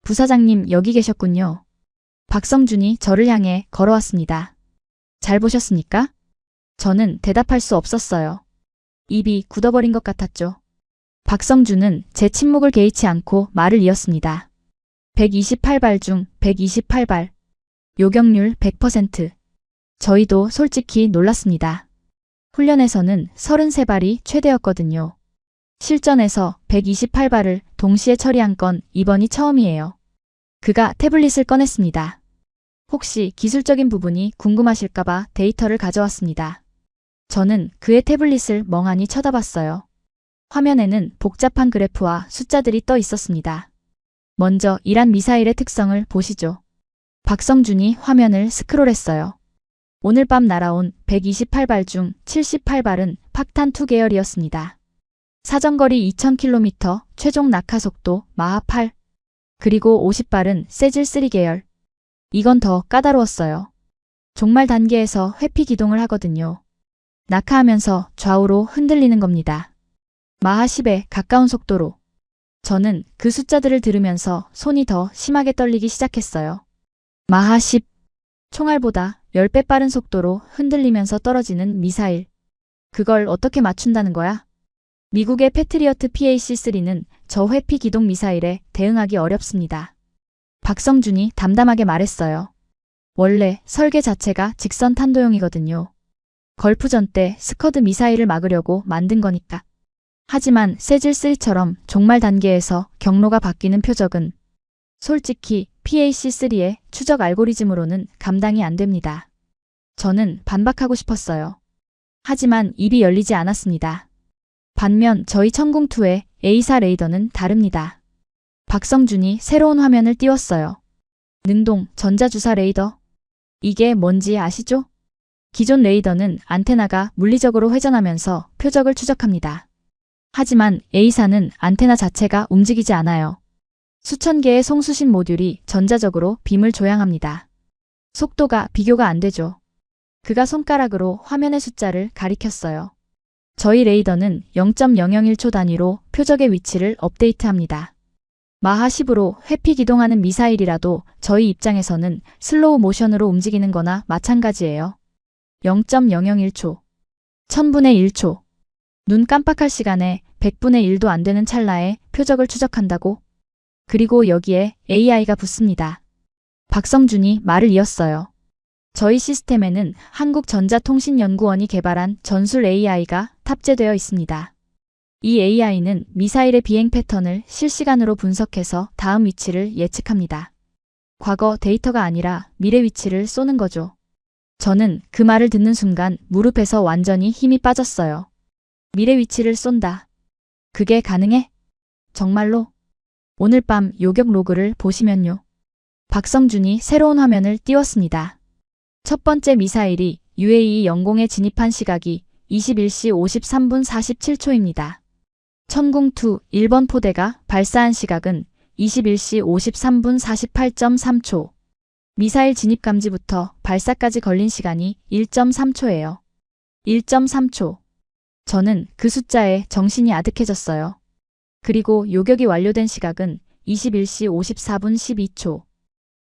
부사장님 여기 계셨군요. 박성준이 저를 향해 걸어왔습니다. 잘 보셨습니까? 저는 대답할 수 없었어요. 입이 굳어버린 것 같았죠. 박성준은 제 침묵을 개의치 않고 말을 이었습니다. 128발 중 128발. 요격률 100%. 저희도 솔직히 놀랐습니다. 훈련에서는 33발이 최대였거든요. 실전에서 128발을 동시에 처리한 건 이번이 처음이에요. 그가 태블릿을 꺼냈습니다. 혹시 기술적인 부분이 궁금하실까봐 데이터를 가져왔습니다. 저는 그의 태블릿을 멍하니 쳐다봤어요. 화면에는 복잡한 그래프와 숫자들이 떠 있었습니다. 먼저 이란 미사일의 특성을 보시죠. 박성준이 화면을 스크롤했어요. 오늘 밤 날아온 128발 중 78발은 팍탄2 계열이었습니다. 사정거리 2000km, 최종 낙하속도 마하 8. 그리고 50발은 세질3 계열. 이건 더 까다로웠어요. 종말 단계에서 회피 기동을 하거든요. 낙하하면서 좌우로 흔들리는 겁니다. 마하 10에 가까운 속도로. 저는 그 숫자들을 들으면서 손이 더 심하게 떨리기 시작했어요. 마하 10. 총알보다 10배 빠른 속도로 흔들리면서 떨어지는 미사일. 그걸 어떻게 맞춘다는 거야? 미국의 패트리어트 PAC-3는 저 회피 기동 미사일에 대응하기 어렵습니다. 박성준이 담담하게 말했어요. 원래 설계 자체가 직선 탄도용이거든요. 걸프전 때 스커드 미사일을 막으려고 만든 거니까. 하지만 세질3처럼 종말 단계에서 경로가 바뀌는 표적은 솔직히 PAC-3의 추적 알고리즘으로는 감당이 안 됩니다. 저는 반박하고 싶었어요. 하지만 입이 열리지 않았습니다. 반면 저희 천궁2의 A사 레이더는 다릅니다. 박성준이 새로운 화면을 띄웠어요. 능동 전자주사 레이더. 이게 뭔지 아시죠? 기존 레이더는 안테나가 물리적으로 회전하면서 표적을 추적합니다. 하지만 A사는 안테나 자체가 움직이지 않아요. 수천 개의 송수신 모듈이 전자적으로 빔을 조향합니다. 속도가 비교가 안 되죠. 그가 손가락으로 화면의 숫자를 가리켰어요. 저희 레이더는 0.001초 단위로 표적의 위치를 업데이트합니다. 마하 10으로 회피 기동하는 미사일이라도 저희 입장에서는 슬로우 모션으로 움직이는 거나 마찬가지예요. 0.001초. 1000분의 1초. 눈 깜빡할 시간에 100분의 1도 안 되는 찰나에 표적을 추적한다고? 그리고 여기에 AI가 붙습니다. 박성준이 말을 이었어요. 저희 시스템에는 한국전자통신연구원이 개발한 전술 AI가 탑재되어 있습니다. 이 AI는 미사일의 비행 패턴을 실시간으로 분석해서 다음 위치를 예측합니다. 과거 데이터가 아니라 미래 위치를 쏘는 거죠. 저는 그 말을 듣는 순간 무릎에서 완전히 힘이 빠졌어요. 미래 위치를 쏜다. 그게 가능해? 정말로? 오늘 밤 요격 로그를 보시면요. 박성준이 새로운 화면을 띄웠습니다. 첫 번째 미사일이 UAE 영공에 진입한 시각이 21시 53분 47초입니다. 천궁2 1번 포대가 발사한 시각은 21시 53분 48.3초. 미사일 진입 감지부터 발사까지 걸린 시간이 1.3초예요. 1.3초. 저는 그 숫자에 정신이 아득해졌어요. 그리고 요격이 완료된 시각은 21시 54분 12초.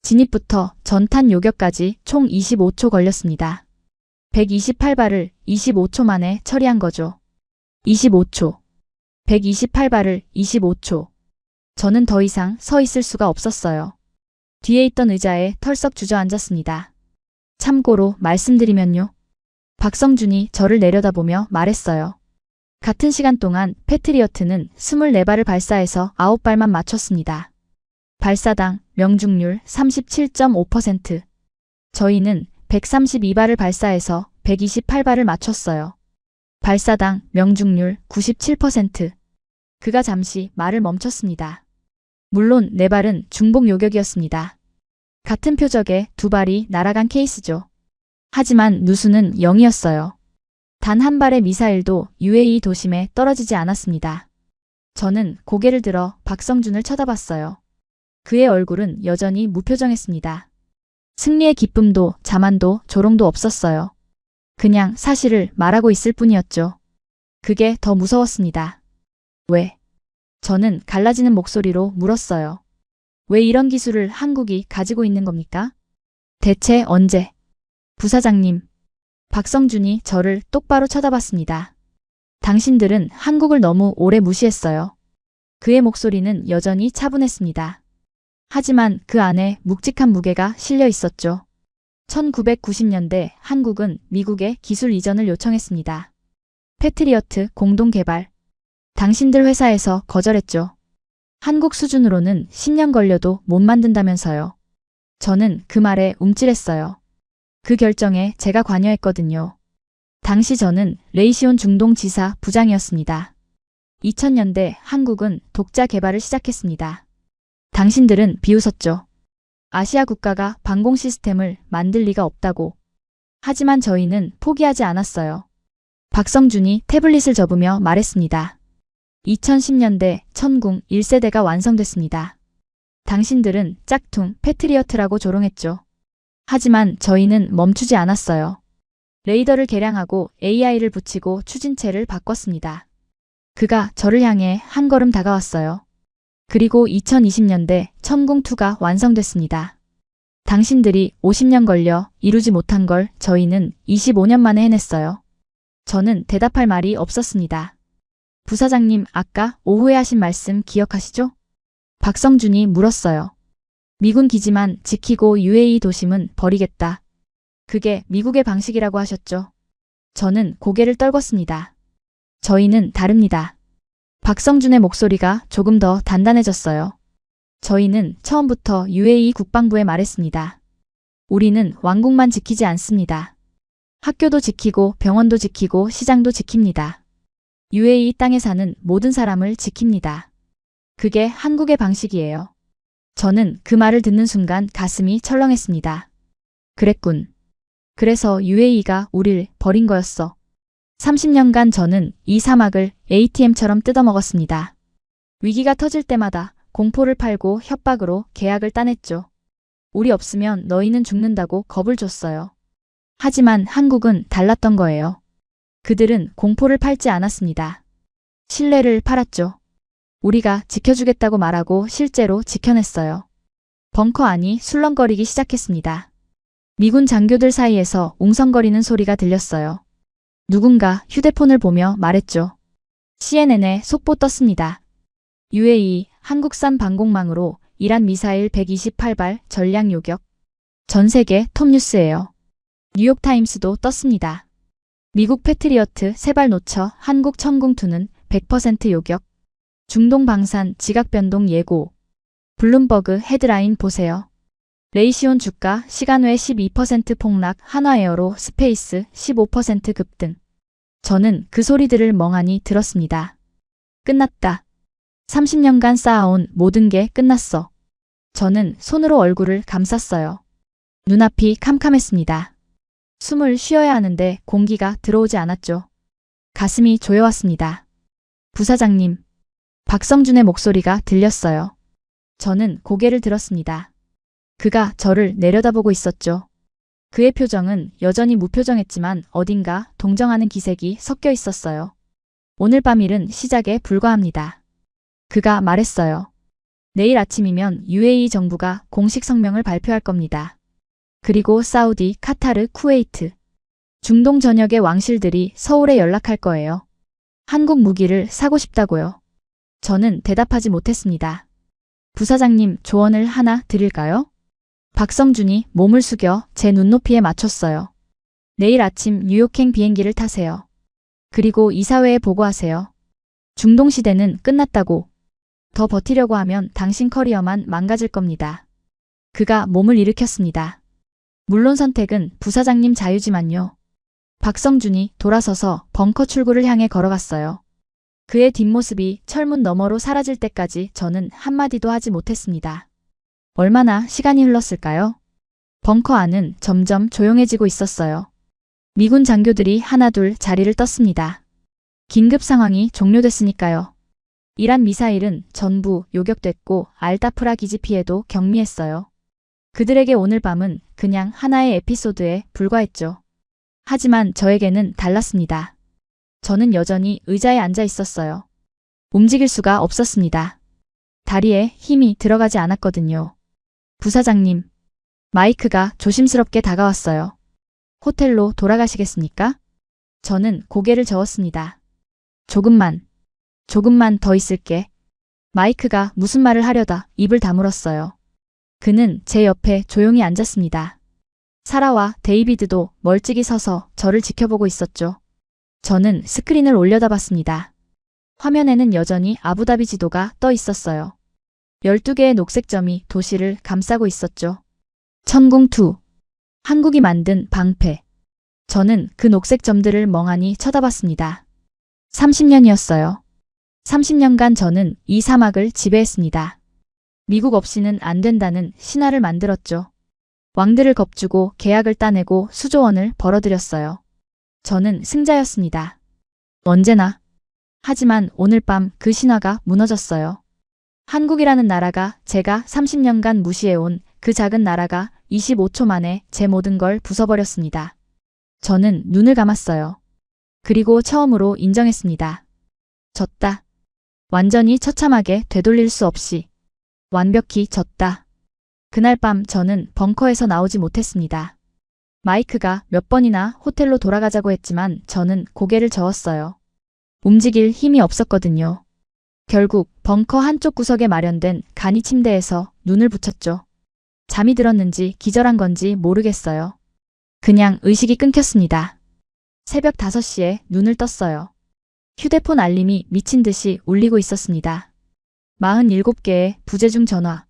진입부터 전탄 요격까지 총 25초 걸렸습니다. 128발을 25초 만에 처리한 거죠. 25초. 128발을 25초. 저는 더 이상 서 있을 수가 없었어요. 뒤에 있던 의자에 털썩 주저앉았습니다. 참고로 말씀드리면요. 박성준이 저를 내려다보며 말했어요. 같은 시간 동안 패트리어트는 24발을 발사해서 9발만 맞췄습니다. 발사당 명중률 37.5%. 저희는 132발을 발사해서 128발을 맞췄어요. 발사당 명중률 97%. 그가 잠시 말을 멈췄습니다. 물론 4발은 중복 요격이었습니다. 같은 표적에 2발이 날아간 케이스죠. 하지만 누수는 0이었어요. 단 한 발의 미사일도 UAE 도심에 떨어지지 않았습니다. 저는 고개를 들어 박성준을 쳐다봤어요. 그의 얼굴은 여전히 무표정했습니다. 승리의 기쁨도 자만도 조롱도 없었어요. 그냥 사실을 말하고 있을 뿐이었죠. 그게 더 무서웠습니다. 왜? 저는 갈라지는 목소리로 물었어요. 왜 이런 기술을 한국이 가지고 있는 겁니까? 대체 언제? 부사장님. 박성준이 저를 똑바로 쳐다봤습니다. 당신들은 한국을 너무 오래 무시했어요. 그의 목소리는 여전히 차분했습니다. 하지만 그 안에 묵직한 무게가 실려 있었죠. 1990년대 한국은 미국에 기술 이전을 요청했습니다. 패트리어트 공동 개발. 당신들 회사에서 거절했죠. 한국 수준으로는 10년 걸려도 못 만든다면서요. 저는 그 말에 움찔했어요. 그 결정에 제가 관여했거든요. 당시 저는 레이시온 중동지사 부장이었습니다. 2000년대 한국은 독자 개발을 시작했습니다. 당신들은 비웃었죠. 아시아 국가가 방공 시스템을 만들 리가 없다고. 하지만 저희는 포기하지 않았어요. 박성준이 태블릿을 접으며 말했습니다. 2010년대 천궁 1세대가 완성됐습니다. 당신들은 짝퉁 패트리어트라고 조롱했죠. 하지만 저희는 멈추지 않았어요. 레이더를 개량하고 AI를 붙이고 추진체를 바꿨습니다. 그가 저를 향해 한 걸음 다가왔어요. 그리고 2020년대 천궁2가 완성됐습니다. 당신들이 50년 걸려 이루지 못한 걸 저희는 25년 만에 해냈어요. 저는 대답할 말이 없었습니다. 부사장님, 아까 오후에 하신 말씀 기억하시죠? 박성준이 물었어요. 미군 기지만 지키고 UAE 도심은 버리겠다. 그게 미국의 방식이라고 하셨죠. 저는 고개를 떨궜습니다. 저희는 다릅니다. 박성준의 목소리가 조금 더 단단해졌어요. 저희는 처음부터 UAE 국방부에 말했습니다. 우리는 왕국만 지키지 않습니다. 학교도 지키고 병원도 지키고 시장도 지킵니다. UAE 땅에 사는 모든 사람을 지킵니다. 그게 한국의 방식이에요. 저는 그 말을 듣는 순간 가슴이 철렁했습니다. 그랬군. 그래서 UAE가 우릴 버린 거였어. 30년간 저는 이 사막을 ATM처럼 뜯어먹었습니다. 위기가 터질 때마다 공포를 팔고 협박으로 계약을 따냈죠. 우리 없으면 너희는 죽는다고 겁을 줬어요. 하지만 한국은 달랐던 거예요. 그들은 공포를 팔지 않았습니다. 신뢰를 팔았죠. 우리가 지켜주겠다고 말하고 실제로 지켜냈어요. 벙커 안이 술렁거리기 시작했습니다. 미군 장교들 사이에서 웅성거리는 소리가 들렸어요. 누군가 휴대폰을 보며 말했죠. CNN에 속보 떴습니다. UAE 한국산 방공망으로 이란 미사일 128발 전략 요격. 전 세계 톱뉴스예요. 뉴욕타임스도 떴습니다. 미국 패트리어트 3발 놓쳐 한국 천궁2는 100% 요격. 중동 방산 지각 변동 예고. 블룸버그 헤드라인 보세요. 레이시온 주가 시간 외 12% 폭락, 한화에어로 스페이스 15% 급등. 저는 그 소리들을 멍하니 들었습니다. 끝났다. 30년간 쌓아온 모든 게 끝났어. 저는 손으로 얼굴을 감쌌어요. 눈앞이 캄캄했습니다. 숨을 쉬어야 하는데 공기가 들어오지 않았죠. 가슴이 조여왔습니다. 부사장님. 박성준의 목소리가 들렸어요. 저는 고개를 들었습니다. 그가 저를 내려다보고 있었죠. 그의 표정은 여전히 무표정했지만 어딘가 동정하는 기색이 섞여 있었어요. 오늘 밤 일은 시작에 불과합니다. 그가 말했어요. 내일 아침이면 UAE 정부가 공식 성명을 발표할 겁니다. 그리고 사우디, 카타르, 쿠웨이트, 중동 전역의 왕실들이 서울에 연락할 거예요. 한국 무기를 사고 싶다고요. 저는 대답하지 못했습니다. 부사장님, 조언을 하나 드릴까요? 박성준이 몸을 숙여 제 눈높이에 맞췄어요. 내일 아침 뉴욕행 비행기를 타세요. 그리고 이사회에 보고하세요. 중동시대는 끝났다고. 더 버티려고 하면 당신 커리어만 망가질 겁니다. 그가 몸을 일으켰습니다. 물론 선택은 부사장님 자유지만요. 박성준이 돌아서서 벙커 출구를 향해 걸어갔어요. 그의 뒷모습이 철문 너머로 사라질 때까지 저는 한마디도 하지 못했습니다. 얼마나 시간이 흘렀을까요? 벙커 안은 점점 조용해지고 있었어요. 미군 장교들이 하나둘 자리를 떴습니다. 긴급 상황이 종료됐으니까요. 이란 미사일은 전부 요격됐고 알다프라 기지 피해도 경미했어요. 그들에게 오늘 밤은 그냥 하나의 에피소드에 불과했죠. 하지만 저에게는 달랐습니다. 저는 여전히 의자에 앉아 있었어요. 움직일 수가 없었습니다. 다리에 힘이 들어가지 않았거든요. 부사장님. 마이크가 조심스럽게 다가왔어요. 호텔로 돌아가시겠습니까? 저는 고개를 저었습니다. 조금만 더 있을게. 마이크가 무슨 말을 하려다 입을 다물었어요. 그는 제 옆에 조용히 앉았습니다. 사라와 데이비드도 멀찍이 서서 저를 지켜보고 있었죠. 저는 스크린을 올려다봤습니다. 화면에는 여전히 아부다비 지도가 떠 있었어요. 12개의 녹색 점이 도시를 감싸고 있었죠. 천궁2. 한국이 만든 방패. 저는 그 녹색 점들을 멍하니 쳐다봤습니다. 30년이었어요. 30년간 저는 이 사막을 지배했습니다. 미국 없이는 안 된다는 신화를 만들었죠. 왕들을 겁주고 계약을 따내고 수조원을 벌어들였어요. 저는 승자였습니다. 언제나. 하지만 오늘 밤 그 신화가 무너졌어요. 한국이라는 나라가 제가 30년간 무시해온 그 작은 나라가 25초 만에 제 모든 걸 부숴버렸습니다. 저는 눈을 감았어요. 그리고 처음으로 인정했습니다. 졌다. 완전히 처참하게 되돌릴 수 없이. 완벽히 졌다. 그날 밤 저는 벙커에서 나오지 못했습니다. 마이크가 몇 번이나 호텔로 돌아가자고 했지만 저는 고개를 저었어요. 움직일 힘이 없었거든요. 결국 벙커 한쪽 구석에 마련된 간이 침대에서 눈을 붙였죠. 잠이 들었는지 기절한 건지 모르겠어요. 그냥 의식이 끊겼습니다. 새벽 5시에 눈을 떴어요. 휴대폰 알림이 미친 듯이 울리고 있었습니다. 47개의 부재중 전화.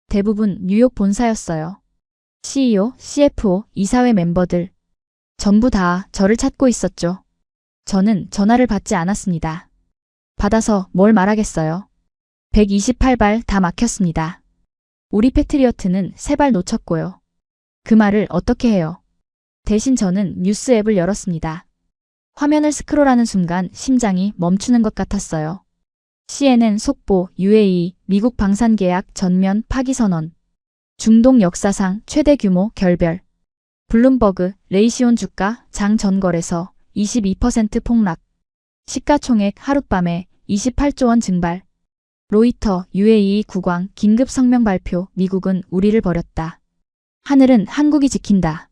대부분 뉴욕 본사였어요. CEO, CFO, 이사회 멤버들. 전부 다 저를 찾고 있었죠. 저는 전화를 받지 않았습니다. 받아서 뭘 말하겠어요. 128발 다 막혔습니다. 우리 패트리어트는 3발 놓쳤고요. 그 말을 어떻게 해요? 대신 저는 뉴스 앱을 열었습니다. 화면을 스크롤하는 순간 심장이 멈추는 것 같았어요. CNN 속보, UAE, 미국 방산 계약 전면 파기 선언. 중동 역사상 최대 규모 결별. 블룸버그, 레이시온 주가 장 전거래서 22% 폭락. 시가총액 하룻밤에 28조 원 증발. 로이터, UAE 국왕 긴급 성명 발표. 미국은 우리를 버렸다. 하늘은 한국이 지킨다.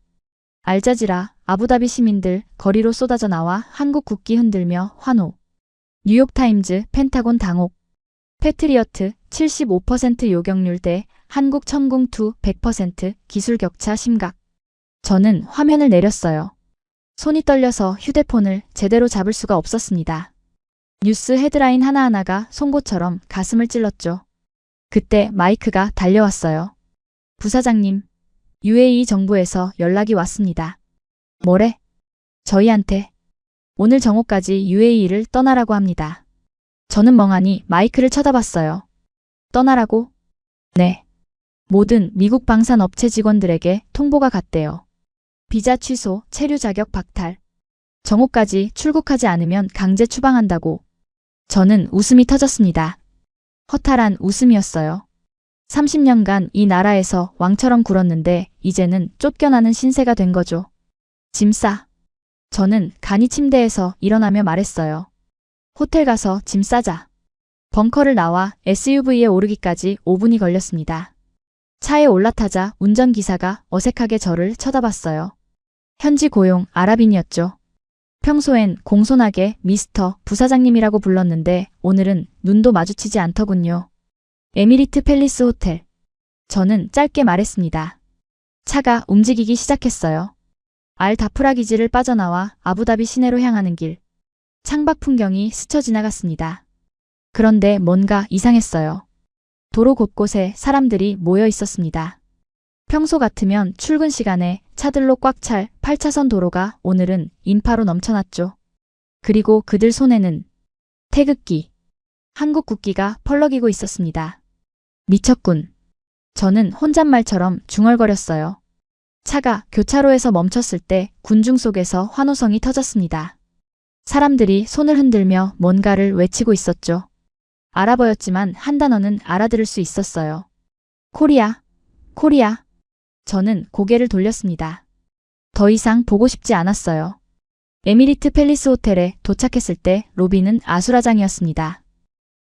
알자지라, 아부다비 시민들 거리로 쏟아져 나와 한국 국기 흔들며 환호. 뉴욕타임즈, 펜타곤 당혹. 패트리어트 75% 요격률 대 한국 천궁2 100% 기술 격차 심각. 저는 화면을 내렸어요. 손이 떨려서 휴대폰을 제대로 잡을 수가 없었습니다. 뉴스 헤드라인 하나하나가 송곳처럼 가슴을 찔렀죠. 그때 마이크가 달려왔어요. 부사장님, UAE 정부에서 연락이 왔습니다. 뭐래? 저희한테. 오늘 정오까지 UAE를 떠나라고 합니다. 저는 멍하니 마이크를 쳐다봤어요. 떠나라고? 네. 모든 미국 방산 업체 직원들에게 통보가 갔대요. 비자 취소, 체류 자격 박탈. 정오까지 출국하지 않으면 강제 추방한다고. 저는 웃음이 터졌습니다. 허탈한 웃음이었어요. 30년간 이 나라에서 왕처럼 굴었는데 이제는 쫓겨나는 신세가 된 거죠. 짐 싸. 저는 간이 침대에서 일어나며 말했어요. 호텔 가서 짐 싸자. 벙커를 나와 SUV에 오르기까지 5분이 걸렸습니다. 차에 올라타자 운전기사가 어색하게 저를 쳐다봤어요. 현지 고용 아랍인이었죠. 평소엔 공손하게 미스터 부사장님이라고 불렀는데 오늘은 눈도 마주치지 않더군요. 에미리트 팰리스 호텔. 저는 짧게 말했습니다. 차가 움직이기 시작했어요. 알 다프라 기지를 빠져나와 아부다비 시내로 향하는 길. 창밖 풍경이 스쳐 지나갔습니다. 그런데 뭔가 이상했어요. 도로 곳곳에 사람들이 모여 있었습니다. 평소 같으면 출근 시간에 차들로 꽉 찰 8차선 도로가 오늘은 인파로 넘쳐났죠. 그리고 그들 손에는 태극기, 한국 국기가 펄럭이고 있었습니다. 미쳤군. 저는 혼잣말처럼 중얼거렸어요. 차가 교차로에서 멈췄을 때 군중 속에서 환호성이 터졌습니다. 사람들이 손을 흔들며 뭔가를 외치고 있었죠. 알아 보였지만 한 단어는 알아들을 수 있었어요. 코리아, 코리아. 저는 고개를 돌렸습니다. 더 이상 보고 싶지 않았어요. 에미리트 팰리스 호텔에 도착했을 때 로비는 아수라장이었습니다.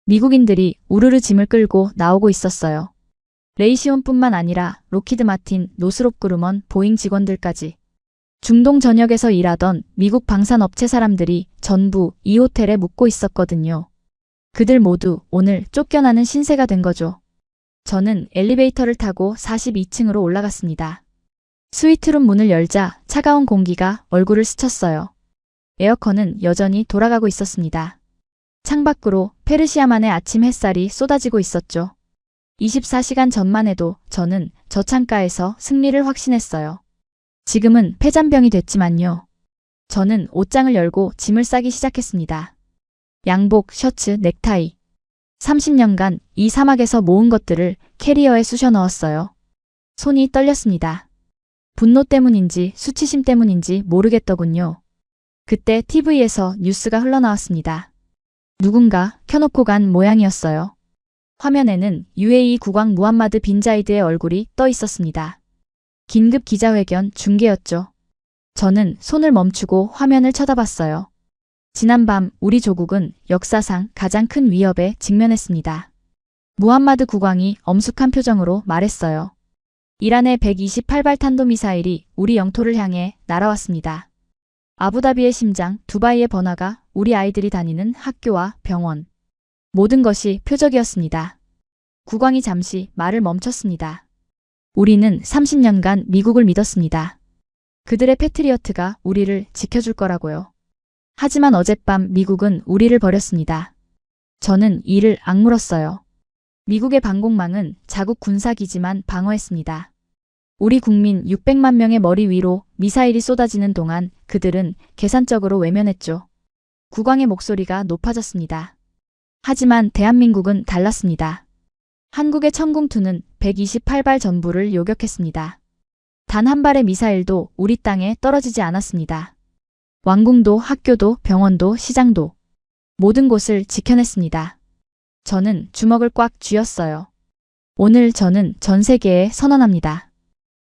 미국인들이 우르르 짐을 끌고 나오고 있었어요. 레이시온뿐만 아니라 로키드 마틴, 노스롭 그루먼, 보잉 직원들까지. 중동 전역에서 일하던 미국 방산업체 사람들이 전부 이 호텔에 묵고 있었거든요. 그들 모두 오늘 쫓겨나는 신세가 된 거죠. 저는 엘리베이터를 타고 42층으로 올라갔습니다. 스위트룸 문을 열자 차가운 공기가 얼굴을 스쳤어요. 에어컨은 여전히 돌아가고 있었습니다. 창밖으로 페르시아만의 아침 햇살이 쏟아지고 있었죠. 24시간 전만 해도 저는 저 창가에서 승리를 확신했어요. 지금은 폐잔병이 됐지만요. 저는 옷장을 열고 짐을 싸기 시작했습니다. 양복, 셔츠, 넥타이. 30년간 이 사막에서 모은 것들을 캐리어에 쑤셔 넣었어요. 손이 떨렸습니다. 분노 때문인지 수치심 때문인지 모르겠더군요. 그때 TV에서 뉴스가 흘러나왔습니다. 누군가 켜놓고 간 모양이었어요. 화면에는 UAE 국왕 무함마드 빈 자이드의 얼굴이 떠 있었습니다. 긴급 기자회견 중계였죠. 저는 손을 멈추고 화면을 쳐다봤어요. 지난밤 우리 조국은 역사상 가장 큰 위협에 직면했습니다. 무함마드 국왕이 엄숙한 표정으로 말했어요. 이란의 128발 탄도미사일이 우리 영토를 향해 날아왔습니다. 아부다비의 심장, 두바이의 번화가, 우리 아이들이 다니는 학교와 병원. 모든 것이 표적이었습니다. 국왕이 잠시 말을 멈췄습니다. 우리는 30년간 미국을 믿었습니다. 그들의 패트리어트가 우리를 지켜줄 거라고요. 하지만 어젯밤 미국은 우리를 버렸습니다. 저는 이를 악물었어요. 미국의 방공망은 자국 군사기지만 방어했습니다. 우리 국민 600만 명의 머리 위로 미사일이 쏟아지는 동안 그들은 계산적으로 외면했죠. 국왕의 목소리가 높아졌습니다. 하지만 대한민국은 달랐습니다. 한국의 천궁2는 128발 전부를 요격했습니다. 단 한 발의 미사일도 우리 땅에 떨어지지 않았습니다. 왕궁도 학교도 병원도 시장도 모든 곳을 지켜냈습니다. 저는 주먹을 꽉 쥐었어요. 오늘 저는 전 세계에 선언합니다.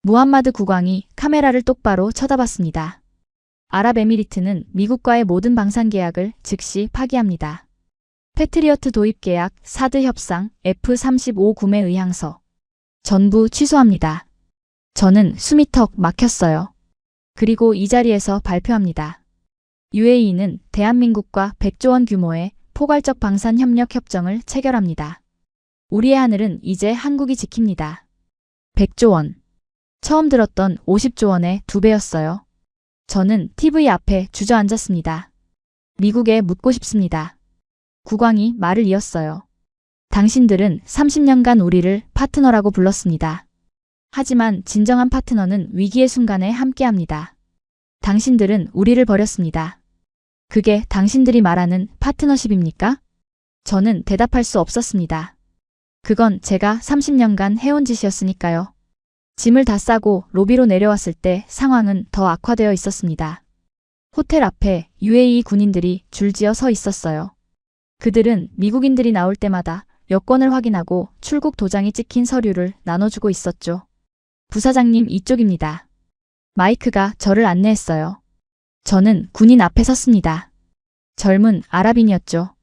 무함마드 국왕이 카메라를 똑바로 쳐다봤습니다. 아랍에미리트는 미국과의 모든 방산 계약을 즉시 파기합니다. 패트리어트 도입 계약, 사드 협상, F-35 구매 의향서 전부 취소합니다. 저는 숨이 턱 막혔어요. 그리고 이 자리에서 발표합니다. UAE는 대한민국과 100조 원 규모의 포괄적 방산 협력 협정을 체결합니다. 우리의 하늘은 이제 한국이 지킵니다. 100조 원. 처음 들었던 50조 원의 2배였어요. 저는 TV 앞에 주저앉았습니다. 미국에 묻고 싶습니다. 국왕이 말을 이었어요. 당신들은 30년간 우리를 파트너라고 불렀습니다. 하지만 진정한 파트너는 위기의 순간에 함께합니다. 당신들은 우리를 버렸습니다. 그게 당신들이 말하는 파트너십입니까? 저는 대답할 수 없었습니다. 그건 제가 30년간 해온 짓이었으니까요. 짐을 다 싸고 로비로 내려왔을 때 상황은 더 악화되어 있었습니다. 호텔 앞에 UAE 군인들이 줄지어 서 있었어요. 그들은 미국인들이 나올 때마다 여권을 확인하고 출국 도장이 찍힌 서류를 나눠주고 있었죠. 부사장님 이쪽입니다. 마이크가 저를 안내했어요. 저는 군인 앞에 섰습니다. 젊은 아랍인이었죠.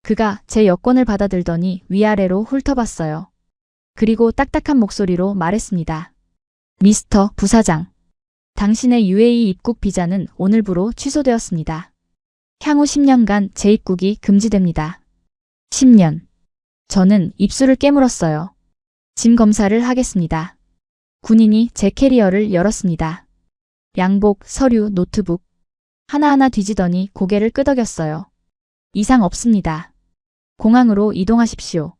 그가 제 여권을 받아들더니 위아래로 훑어봤어요. 그리고 딱딱한 목소리로 말했습니다. 미스터 부사장. 당신의 UAE 입국 비자는 오늘부로 취소되었습니다. 향후 10년간 재입국이 금지됩니다. 10년. 저는 입술을 깨물었어요. 짐 검사를 하겠습니다. 군인이 제 캐리어를 열었습니다. 양복, 서류, 노트북. 하나하나 뒤지더니 고개를 끄덕였어요. 이상 없습니다. 공항으로 이동하십시오.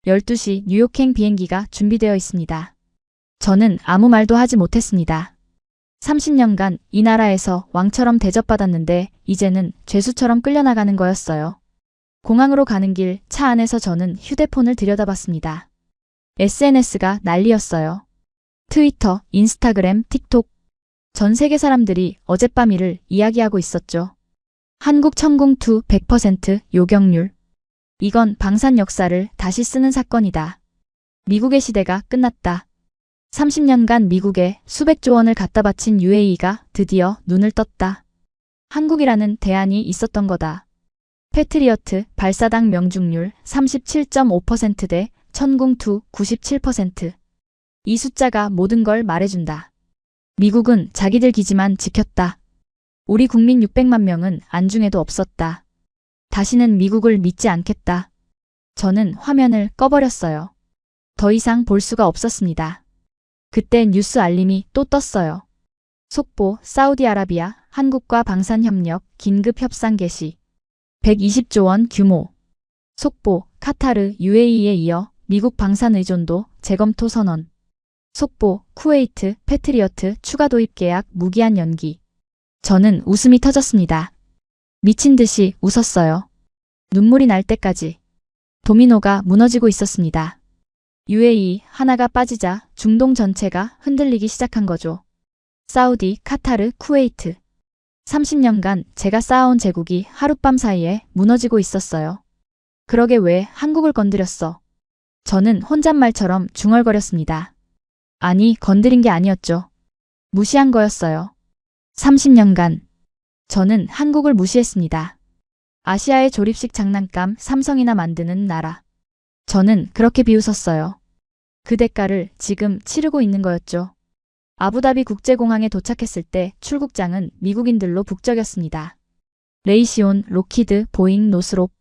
12시 뉴욕행 비행기가 준비되어 있습니다. 저는 아무 말도 하지 못했습니다. 30년간 이 나라에서 왕처럼 대접받았는데 이제는 죄수처럼 끌려나가는 거였어요. 공항으로 가는 길 차 안에서 저는 휴대폰을 들여다봤습니다. SNS가 난리였어요. 트위터, 인스타그램, 틱톡. 전 세계 사람들이 어젯밤 일을 이야기하고 있었죠. 한국 천궁2 100% 요격률. 이건 방산 역사를 다시 쓰는 사건이다. 미국의 시대가 끝났다. 30년간 미국에 수백조 원을 갖다 바친 UAE가 드디어 눈을 떴다. 한국이라는 대안이 있었던 거다. 패트리어트 발사당 명중률 37.5% 대 천궁2 97%. 이 숫자가 모든 걸 말해준다. 미국은 자기들 기지만 지켰다. 우리 국민 600만 명은 안중에도 없었다. 다시는 미국을 믿지 않겠다. 저는 화면을 꺼버렸어요. 더 이상 볼 수가 없었습니다. 그때 뉴스 알림이 또 떴어요. 속보 사우디아라비아 한국과 방산협력 긴급 협상 개시. 120조 원 규모. 속보 카타르 UAE에 이어 미국 방산 의존도 재검토 선언. 속보 쿠웨이트 패트리어트 추가 도입 계약 무기한 연기. 저는 웃음이 터졌습니다. 미친 듯이 웃었어요. 눈물이 날 때까지. 도미노가 무너지고 있었습니다. UAE 하나가 빠지자 중동 전체가 흔들리기 시작한 거죠. 사우디, 카타르, 쿠웨이트. 30년간 제가 쌓아온 제국이 하룻밤 사이에 무너지고 있었어요. 그러게 왜 한국을 건드렸어? 저는 혼잣말처럼 중얼거렸습니다. 아니, 건드린 게 아니었죠. 무시한 거였어요. 30년간 저는 한국을 무시했습니다. 아시아의 조립식 장난감 삼성이나 만드는 나라. 저는 그렇게 비웃었어요. 그 대가를 지금 치르고 있는 거였죠. 아부다비 국제공항에 도착했을 때 출국장은 미국인들로 북적였습니다. 레이시온, 로키드, 보잉, 노스롭.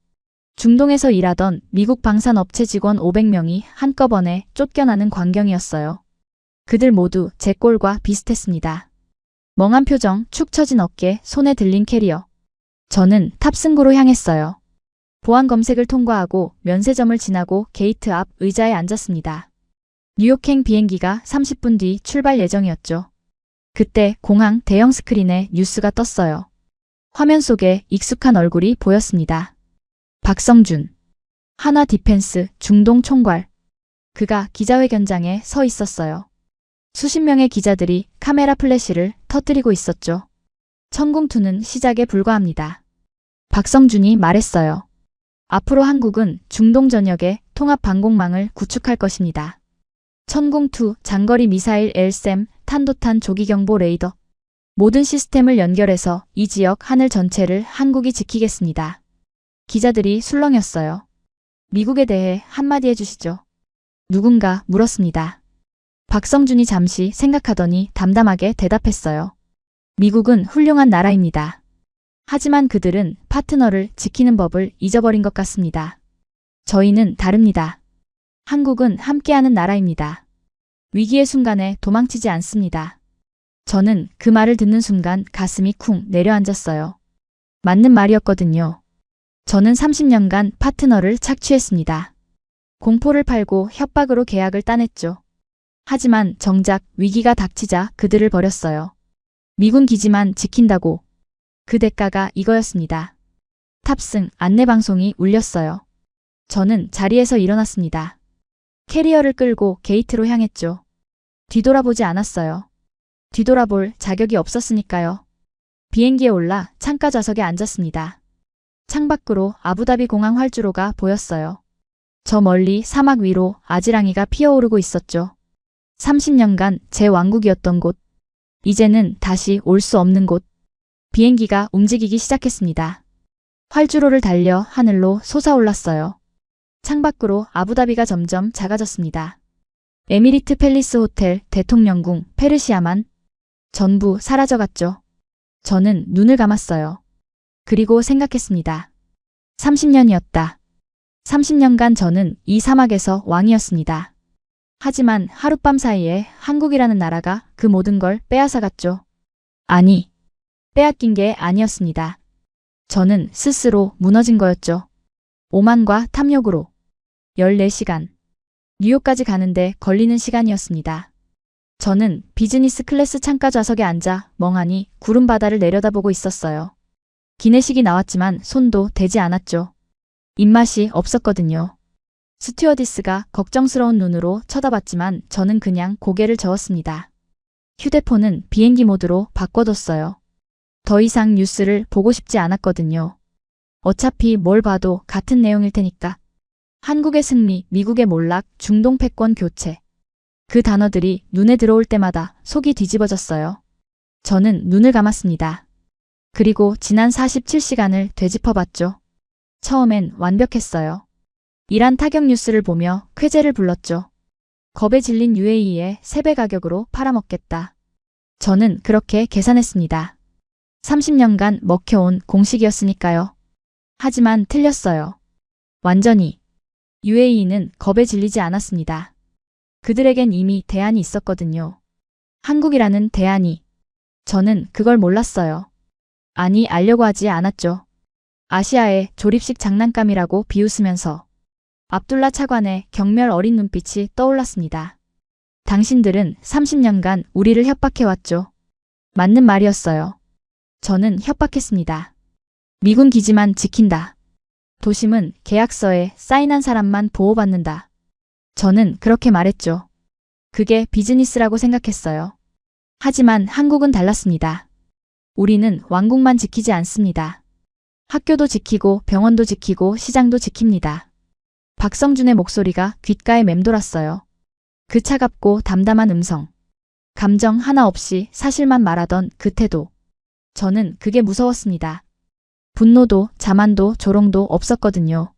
중동에서 일하던 미국 방산업체 직원 500명이 한꺼번에 쫓겨나는 광경이었어요. 그들 모두 제 꼴과 비슷했습니다. 멍한 표정, 축 처진 어깨, 손에 들린 캐리어. 저는 탑승구로 향했어요. 보안 검색을 통과하고 면세점을 지나고 게이트 앞 의자에 앉았습니다. 뉴욕행 비행기가 30분 뒤 출발 예정이었죠. 그때 공항 대형 스크린에 뉴스가 떴어요. 화면 속에 익숙한 얼굴이 보였습니다. 박성준. 하나 디펜스 중동 총괄. 그가 기자회견장에 서 있었어요. 수십 명의 기자들이 카메라 플래시를 터뜨리고 있었죠. 천궁2는 시작에 불과합니다. 박성준이 말했어요. 앞으로 한국은 중동 전역에 통합 방공망을 구축할 것입니다. 천궁2 장거리 미사일 LSAM, 탄도탄 조기경보 레이더. 모든 시스템을 연결해서 이 지역 하늘 전체를 한국이 지키겠습니다. 기자들이 술렁였어요. 미국에 대해 한마디 해주시죠. 누군가 물었습니다. 박성준이 잠시 생각하더니 담담하게 대답했어요. 미국은 훌륭한 나라입니다. 하지만 그들은 파트너를 지키는 법을 잊어버린 것 같습니다. 저희는 다릅니다. 한국은 함께하는 나라입니다. 위기의 순간에 도망치지 않습니다. 저는 그 말을 듣는 순간 가슴이 쿵 내려앉았어요. 맞는 말이었거든요. 저는 30년간 파트너를 착취했습니다. 공포를 팔고 협박으로 계약을 따냈죠. 하지만 정작 위기가 닥치자 그들을 버렸어요. 미군 기지만 지킨다고. 그 대가가 이거였습니다. 탑승 안내방송이 울렸어요. 저는 자리에서 일어났습니다. 캐리어를 끌고 게이트로 향했죠. 뒤돌아보지 않았어요. 뒤돌아볼 자격이 없었으니까요. 비행기에 올라 창가 좌석에 앉았습니다. 창밖으로 아부다비 공항 활주로가 보였어요. 저 멀리 사막 위로 아지랑이가 피어오르고 있었죠. 30년간 제 왕국이었던 곳. 이제는 다시 올 수 없는 곳. 비행기가 움직이기 시작했습니다. 활주로를 달려 하늘로 솟아올랐어요. 창밖으로 아부다비가 점점 작아졌습니다. 에미리트 팰리스 호텔, 대통령궁, 페르시아만 전부 사라져갔죠. 저는 눈을 감았어요. 그리고 생각했습니다. 30년이었다. 30년간 저는 이 사막에서 왕이었습니다. 하지만 하룻밤 사이에 한국이라는 나라가 그 모든 걸 빼앗아갔죠. 아니, 빼앗긴 게 아니었습니다. 저는 스스로 무너진 거였죠. 오만과 탐욕으로. 14시간. 뉴욕까지 가는데 걸리는 시간이었습니다. 저는 비즈니스 클래스 창가 좌석에 앉아 멍하니 구름 바다를 내려다보고 있었어요. 기내식이 나왔지만 손도 대지 않았죠. 입맛이 없었거든요. 스튜어디스가 걱정스러운 눈으로 쳐다봤지만 저는 그냥 고개를 저었습니다. 휴대폰은 비행기 모드로 바꿔뒀어요. 더 이상 뉴스를 보고 싶지 않았거든요. 어차피 뭘 봐도 같은 내용일 테니까. 한국의 승리, 미국의 몰락, 중동 패권 교체. 그 단어들이 눈에 들어올 때마다 속이 뒤집어졌어요. 저는 눈을 감았습니다. 그리고 지난 47시간을 되짚어봤죠. 처음엔 완벽했어요. 이란 타격 뉴스를 보며 쾌재를 불렀죠. 겁에 질린 UAE에 3배 가격으로 팔아먹겠다. 저는 그렇게 계산했습니다. 30년간 먹혀온 공식이었으니까요. 하지만 틀렸어요. 완전히. UAE는 겁에 질리지 않았습니다. 그들에겐 이미 대안이 있었거든요. 한국이라는 대안이. 저는 그걸 몰랐어요. 아니, 알려고 하지 않았죠. 아시아의 조립식 장난감이라고 비웃으면서 압둘라 차관의 경멸 어린 눈빛이 떠올랐습니다. 당신들은 30년간 우리를 협박해왔죠. 맞는 말이었어요. 저는 협박했습니다. 미군 기지만 지킨다. 도심은 계약서에 사인한 사람만 보호받는다. 저는 그렇게 말했죠. 그게 비즈니스라고 생각했어요. 하지만 한국은 달랐습니다. 우리는 왕국만 지키지 않습니다. 학교도 지키고 병원도 지키고 시장도 지킵니다. 박성준의 목소리가 귓가에 맴돌았어요. 그 차갑고 담담한 음성. 감정 하나 없이 사실만 말하던 그 태도. 저는 그게 무서웠습니다. 분노도 자만도 조롱도 없었거든요.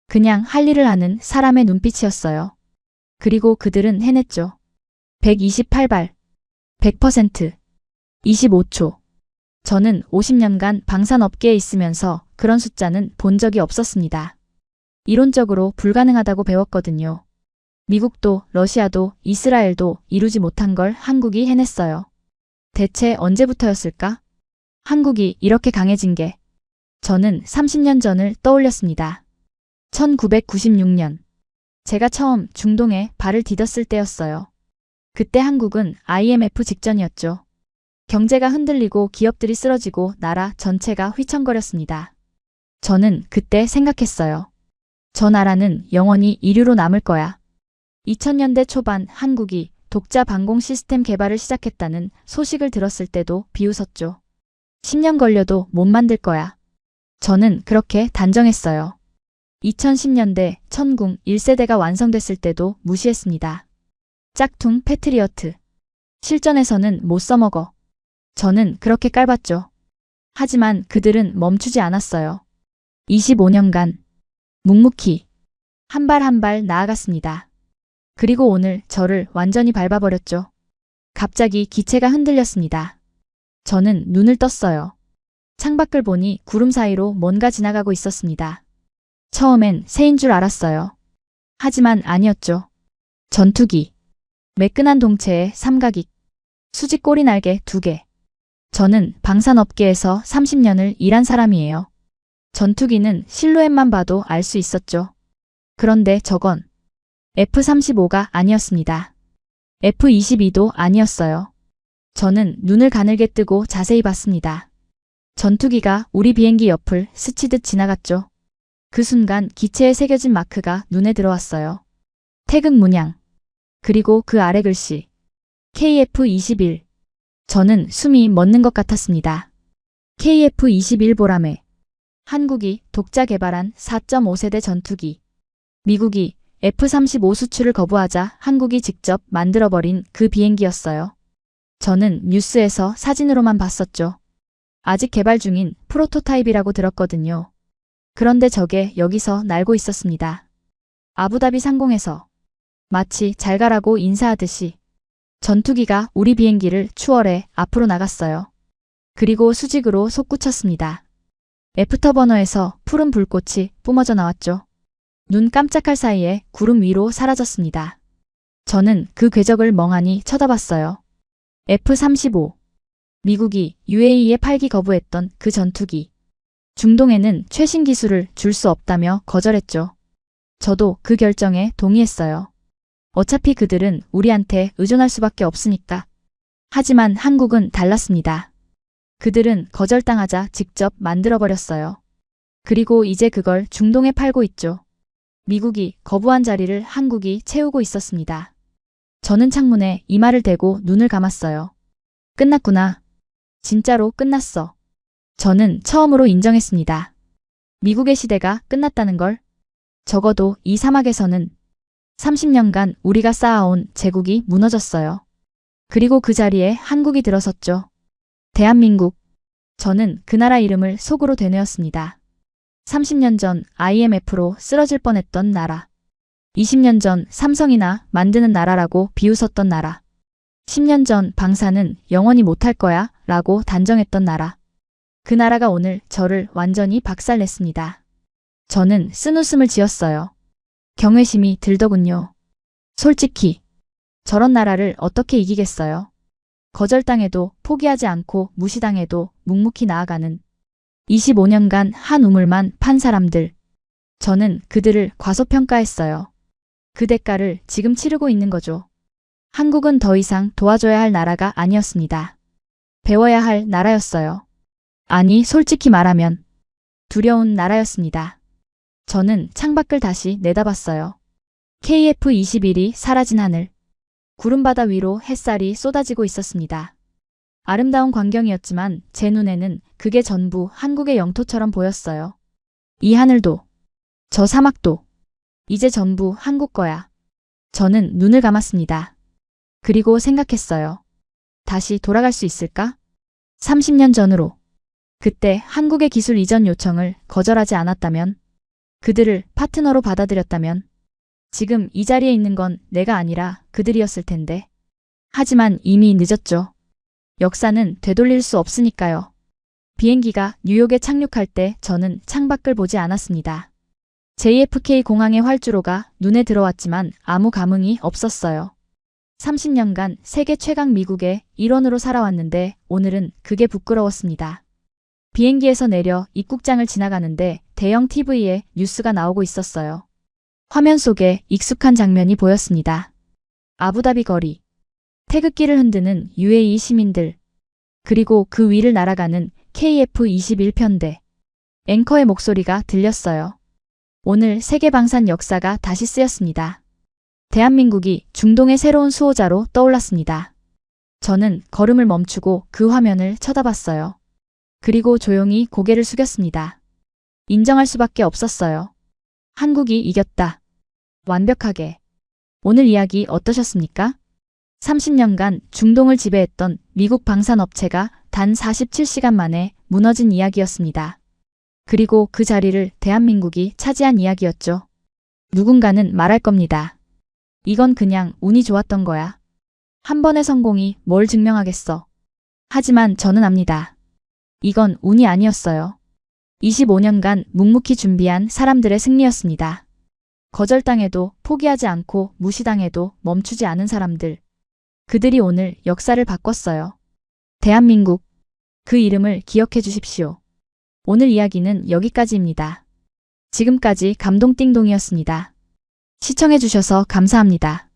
그냥 할 일을 하는 사람의 눈빛이었어요. 그리고 그들은 해냈죠. 128발. 100%. 25초. 저는 50년간 방산업계에 있으면서 그런 숫자는 본 적이 없었습니다. 이론적으로 불가능하다고 배웠거든요. 미국도 러시아도 이스라엘도 이루지 못한 걸 한국이 해냈어요. 대체 언제부터였을까? 한국이 이렇게 강해진 게. 저는 30년 전을 떠올렸습니다. 1996년. 제가 처음 중동에 발을 디뎠을 때였어요. 그때 한국은 IMF 직전이었죠. 경제가 흔들리고 기업들이 쓰러지고 나라 전체가 휘청거렸습니다. 저는 그때 생각했어요. 저 나라는 영원히 이류로 남을 거야. 2000년대 초반 한국이 독자 방공 시스템 개발을 시작했다는 소식을 들었을 때도 비웃었죠. 10년 걸려도 못 만들 거야. 저는 그렇게 단정했어요. 2010년대 천궁 1세대가 완성됐을 때도 무시했습니다. 짝퉁 패트리어트. 실전에서는 못 써먹어. 저는 그렇게 깔봤죠. 하지만 그들은 멈추지 않았어요. 25년간 묵묵히 한 발 한 발 나아갔습니다. 그리고 오늘 저를 완전히 밟아버렸죠. 갑자기 기체가 흔들렸습니다. 저는 눈을 떴어요. 창밖을 보니 구름 사이로 뭔가 지나가고 있었습니다. 처음엔 새인 줄 알았어요. 하지만 아니었죠. 전투기. 매끈한 동체에 삼각익. 수직 꼬리 날개 2개. 저는 방산업계에서 30년을 일한 사람이에요. 전투기는 실루엣만 봐도 알 수 있었죠. 그런데 저건 F-35가 아니었습니다. F-22도 아니었어요. 저는 눈을 가늘게 뜨고 자세히 봤습니다. 전투기가 우리 비행기 옆을 스치듯 지나갔죠. 그 순간 기체에 새겨진 마크가 눈에 들어왔어요. 태극 문양. 그리고 그 아래 글씨. KF-21. 저는 숨이 멎는 것 같았습니다. KF-21 보라매. 한국이 독자 개발한 4.5세대 전투기. 미국이 F-35 수출을 거부하자 한국이 직접 만들어버린 그 비행기였어요. 저는 뉴스에서 사진으로만 봤었죠. 아직 개발 중인 프로토타입이라고 들었거든요. 그런데 저게 여기서 날고 있었습니다. 아부다비 상공에서. 마치 잘 가라고 인사하듯이. 전투기가 우리 비행기를 추월해 앞으로 나갔어요. 그리고 수직으로 솟구쳤습니다. 애프터버너에서 푸른 불꽃이 뿜어져 나왔죠. 눈 깜짝할 사이에 구름 위로 사라졌습니다. 저는 그 궤적을 멍하니 쳐다봤어요. F-35. 미국이 UAE에 팔기 거부했던 그 전투기. 중동에는 최신 기술을 줄 수 없다며 거절했죠. 저도 그 결정에 동의했어요. 어차피 그들은 우리한테 의존할 수밖에 없으니까. 하지만 한국은 달랐습니다. 그들은 거절당하자 직접 만들어버렸어요. 그리고 이제 그걸 중동에 팔고 있죠. 미국이 거부한 자리를 한국이 채우고 있었습니다. 저는 창문에 이마를 대고 눈을 감았어요. 끝났구나. 진짜로 끝났어. 저는 처음으로 인정했습니다. 미국의 시대가 끝났다는 걸. 적어도 이 사막에서는 30년간 우리가 쌓아온 제국이 무너졌어요. 그리고 그 자리에 한국이 들어섰죠. 대한민국. 저는 그 나라 이름을 속으로 되뇌었습니다. 30년 전 IMF로 쓰러질 뻔했던 나라. 20년 전 삼성이나 만드는 나라라고 비웃었던 나라. 10년 전 방사는 영원히 못할 거야 라고 단정했던 나라. 그 나라가 오늘 저를 완전히 박살냈습니다. 저는 쓴웃음을 지었어요. 경외심이 들더군요. 솔직히 저런 나라를 어떻게 이기겠어요? 거절당해도 포기하지 않고 무시당해도 묵묵히 나아가는 25년간 한 우물만 판 사람들. 저는 그들을 과소평가했어요. 그 대가를 지금 치르고 있는 거죠. 한국은 더 이상 도와줘야 할 나라가 아니었습니다. 배워야 할 나라였어요. 아니, 솔직히 말하면 두려운 나라였습니다. 저는 창밖을 다시 내다봤어요. KF-21이 사라진 하늘. 구름바다 위로 햇살이 쏟아지고 있었습니다. 아름다운 광경이었지만 제 눈에는 그게 전부 한국의 영토처럼 보였어요. 이 하늘도, 저 사막도, 이제 전부 한국 거야. 저는 눈을 감았습니다. 그리고 생각했어요. 다시 돌아갈 수 있을까? 30년 전으로. 그때 한국의 기술 이전 요청을 거절하지 않았다면, 그들을 파트너로 받아들였다면, 지금 이 자리에 있는 건 내가 아니라 그들이었을 텐데. 하지만 이미 늦었죠. 역사는 되돌릴 수 없으니까요. 비행기가 뉴욕에 착륙할 때 저는 창밖을 보지 않았습니다. JFK 공항의 활주로가 눈에 들어왔지만 아무 감흥이 없었어요. 30년간 세계 최강 미국의 일원으로 살아왔는데 오늘은 그게 부끄러웠습니다. 비행기에서 내려 입국장을 지나가는데 대형 TV에 뉴스가 나오고 있었어요. 화면 속에 익숙한 장면이 보였습니다. 아부다비 거리. 태극기를 흔드는 UAE 시민들. 그리고 그 위를 날아가는 KF-21편대. 앵커의 목소리가 들렸어요. 오늘 세계방산 역사가 다시 쓰였습니다. 대한민국이 중동의 새로운 수호자로 떠올랐습니다. 저는 걸음을 멈추고 그 화면을 쳐다봤어요. 그리고 조용히 고개를 숙였습니다. 인정할 수밖에 없었어요. 한국이 이겼다. 완벽하게. 오늘 이야기 어떠셨습니까? 30년간 중동을 지배했던 미국 방산업체가 단 47시간 만에 무너진 이야기였습니다. 그리고 그 자리를 대한민국이 차지한 이야기였죠. 누군가는 말할 겁니다. 이건 그냥 운이 좋았던 거야. 한 번의 성공이 뭘 증명하겠어. 하지만 저는 압니다. 이건 운이 아니었어요. 25년간 묵묵히 준비한 사람들의 승리였습니다. 거절당해도 포기하지 않고 무시당해도 멈추지 않은 사람들. 그들이 오늘 역사를 바꿨어요. 대한민국. 그 이름을 기억해 주십시오. 오늘 이야기는 여기까지입니다. 지금까지 감동띵동이었습니다. 시청해 주셔서 감사합니다.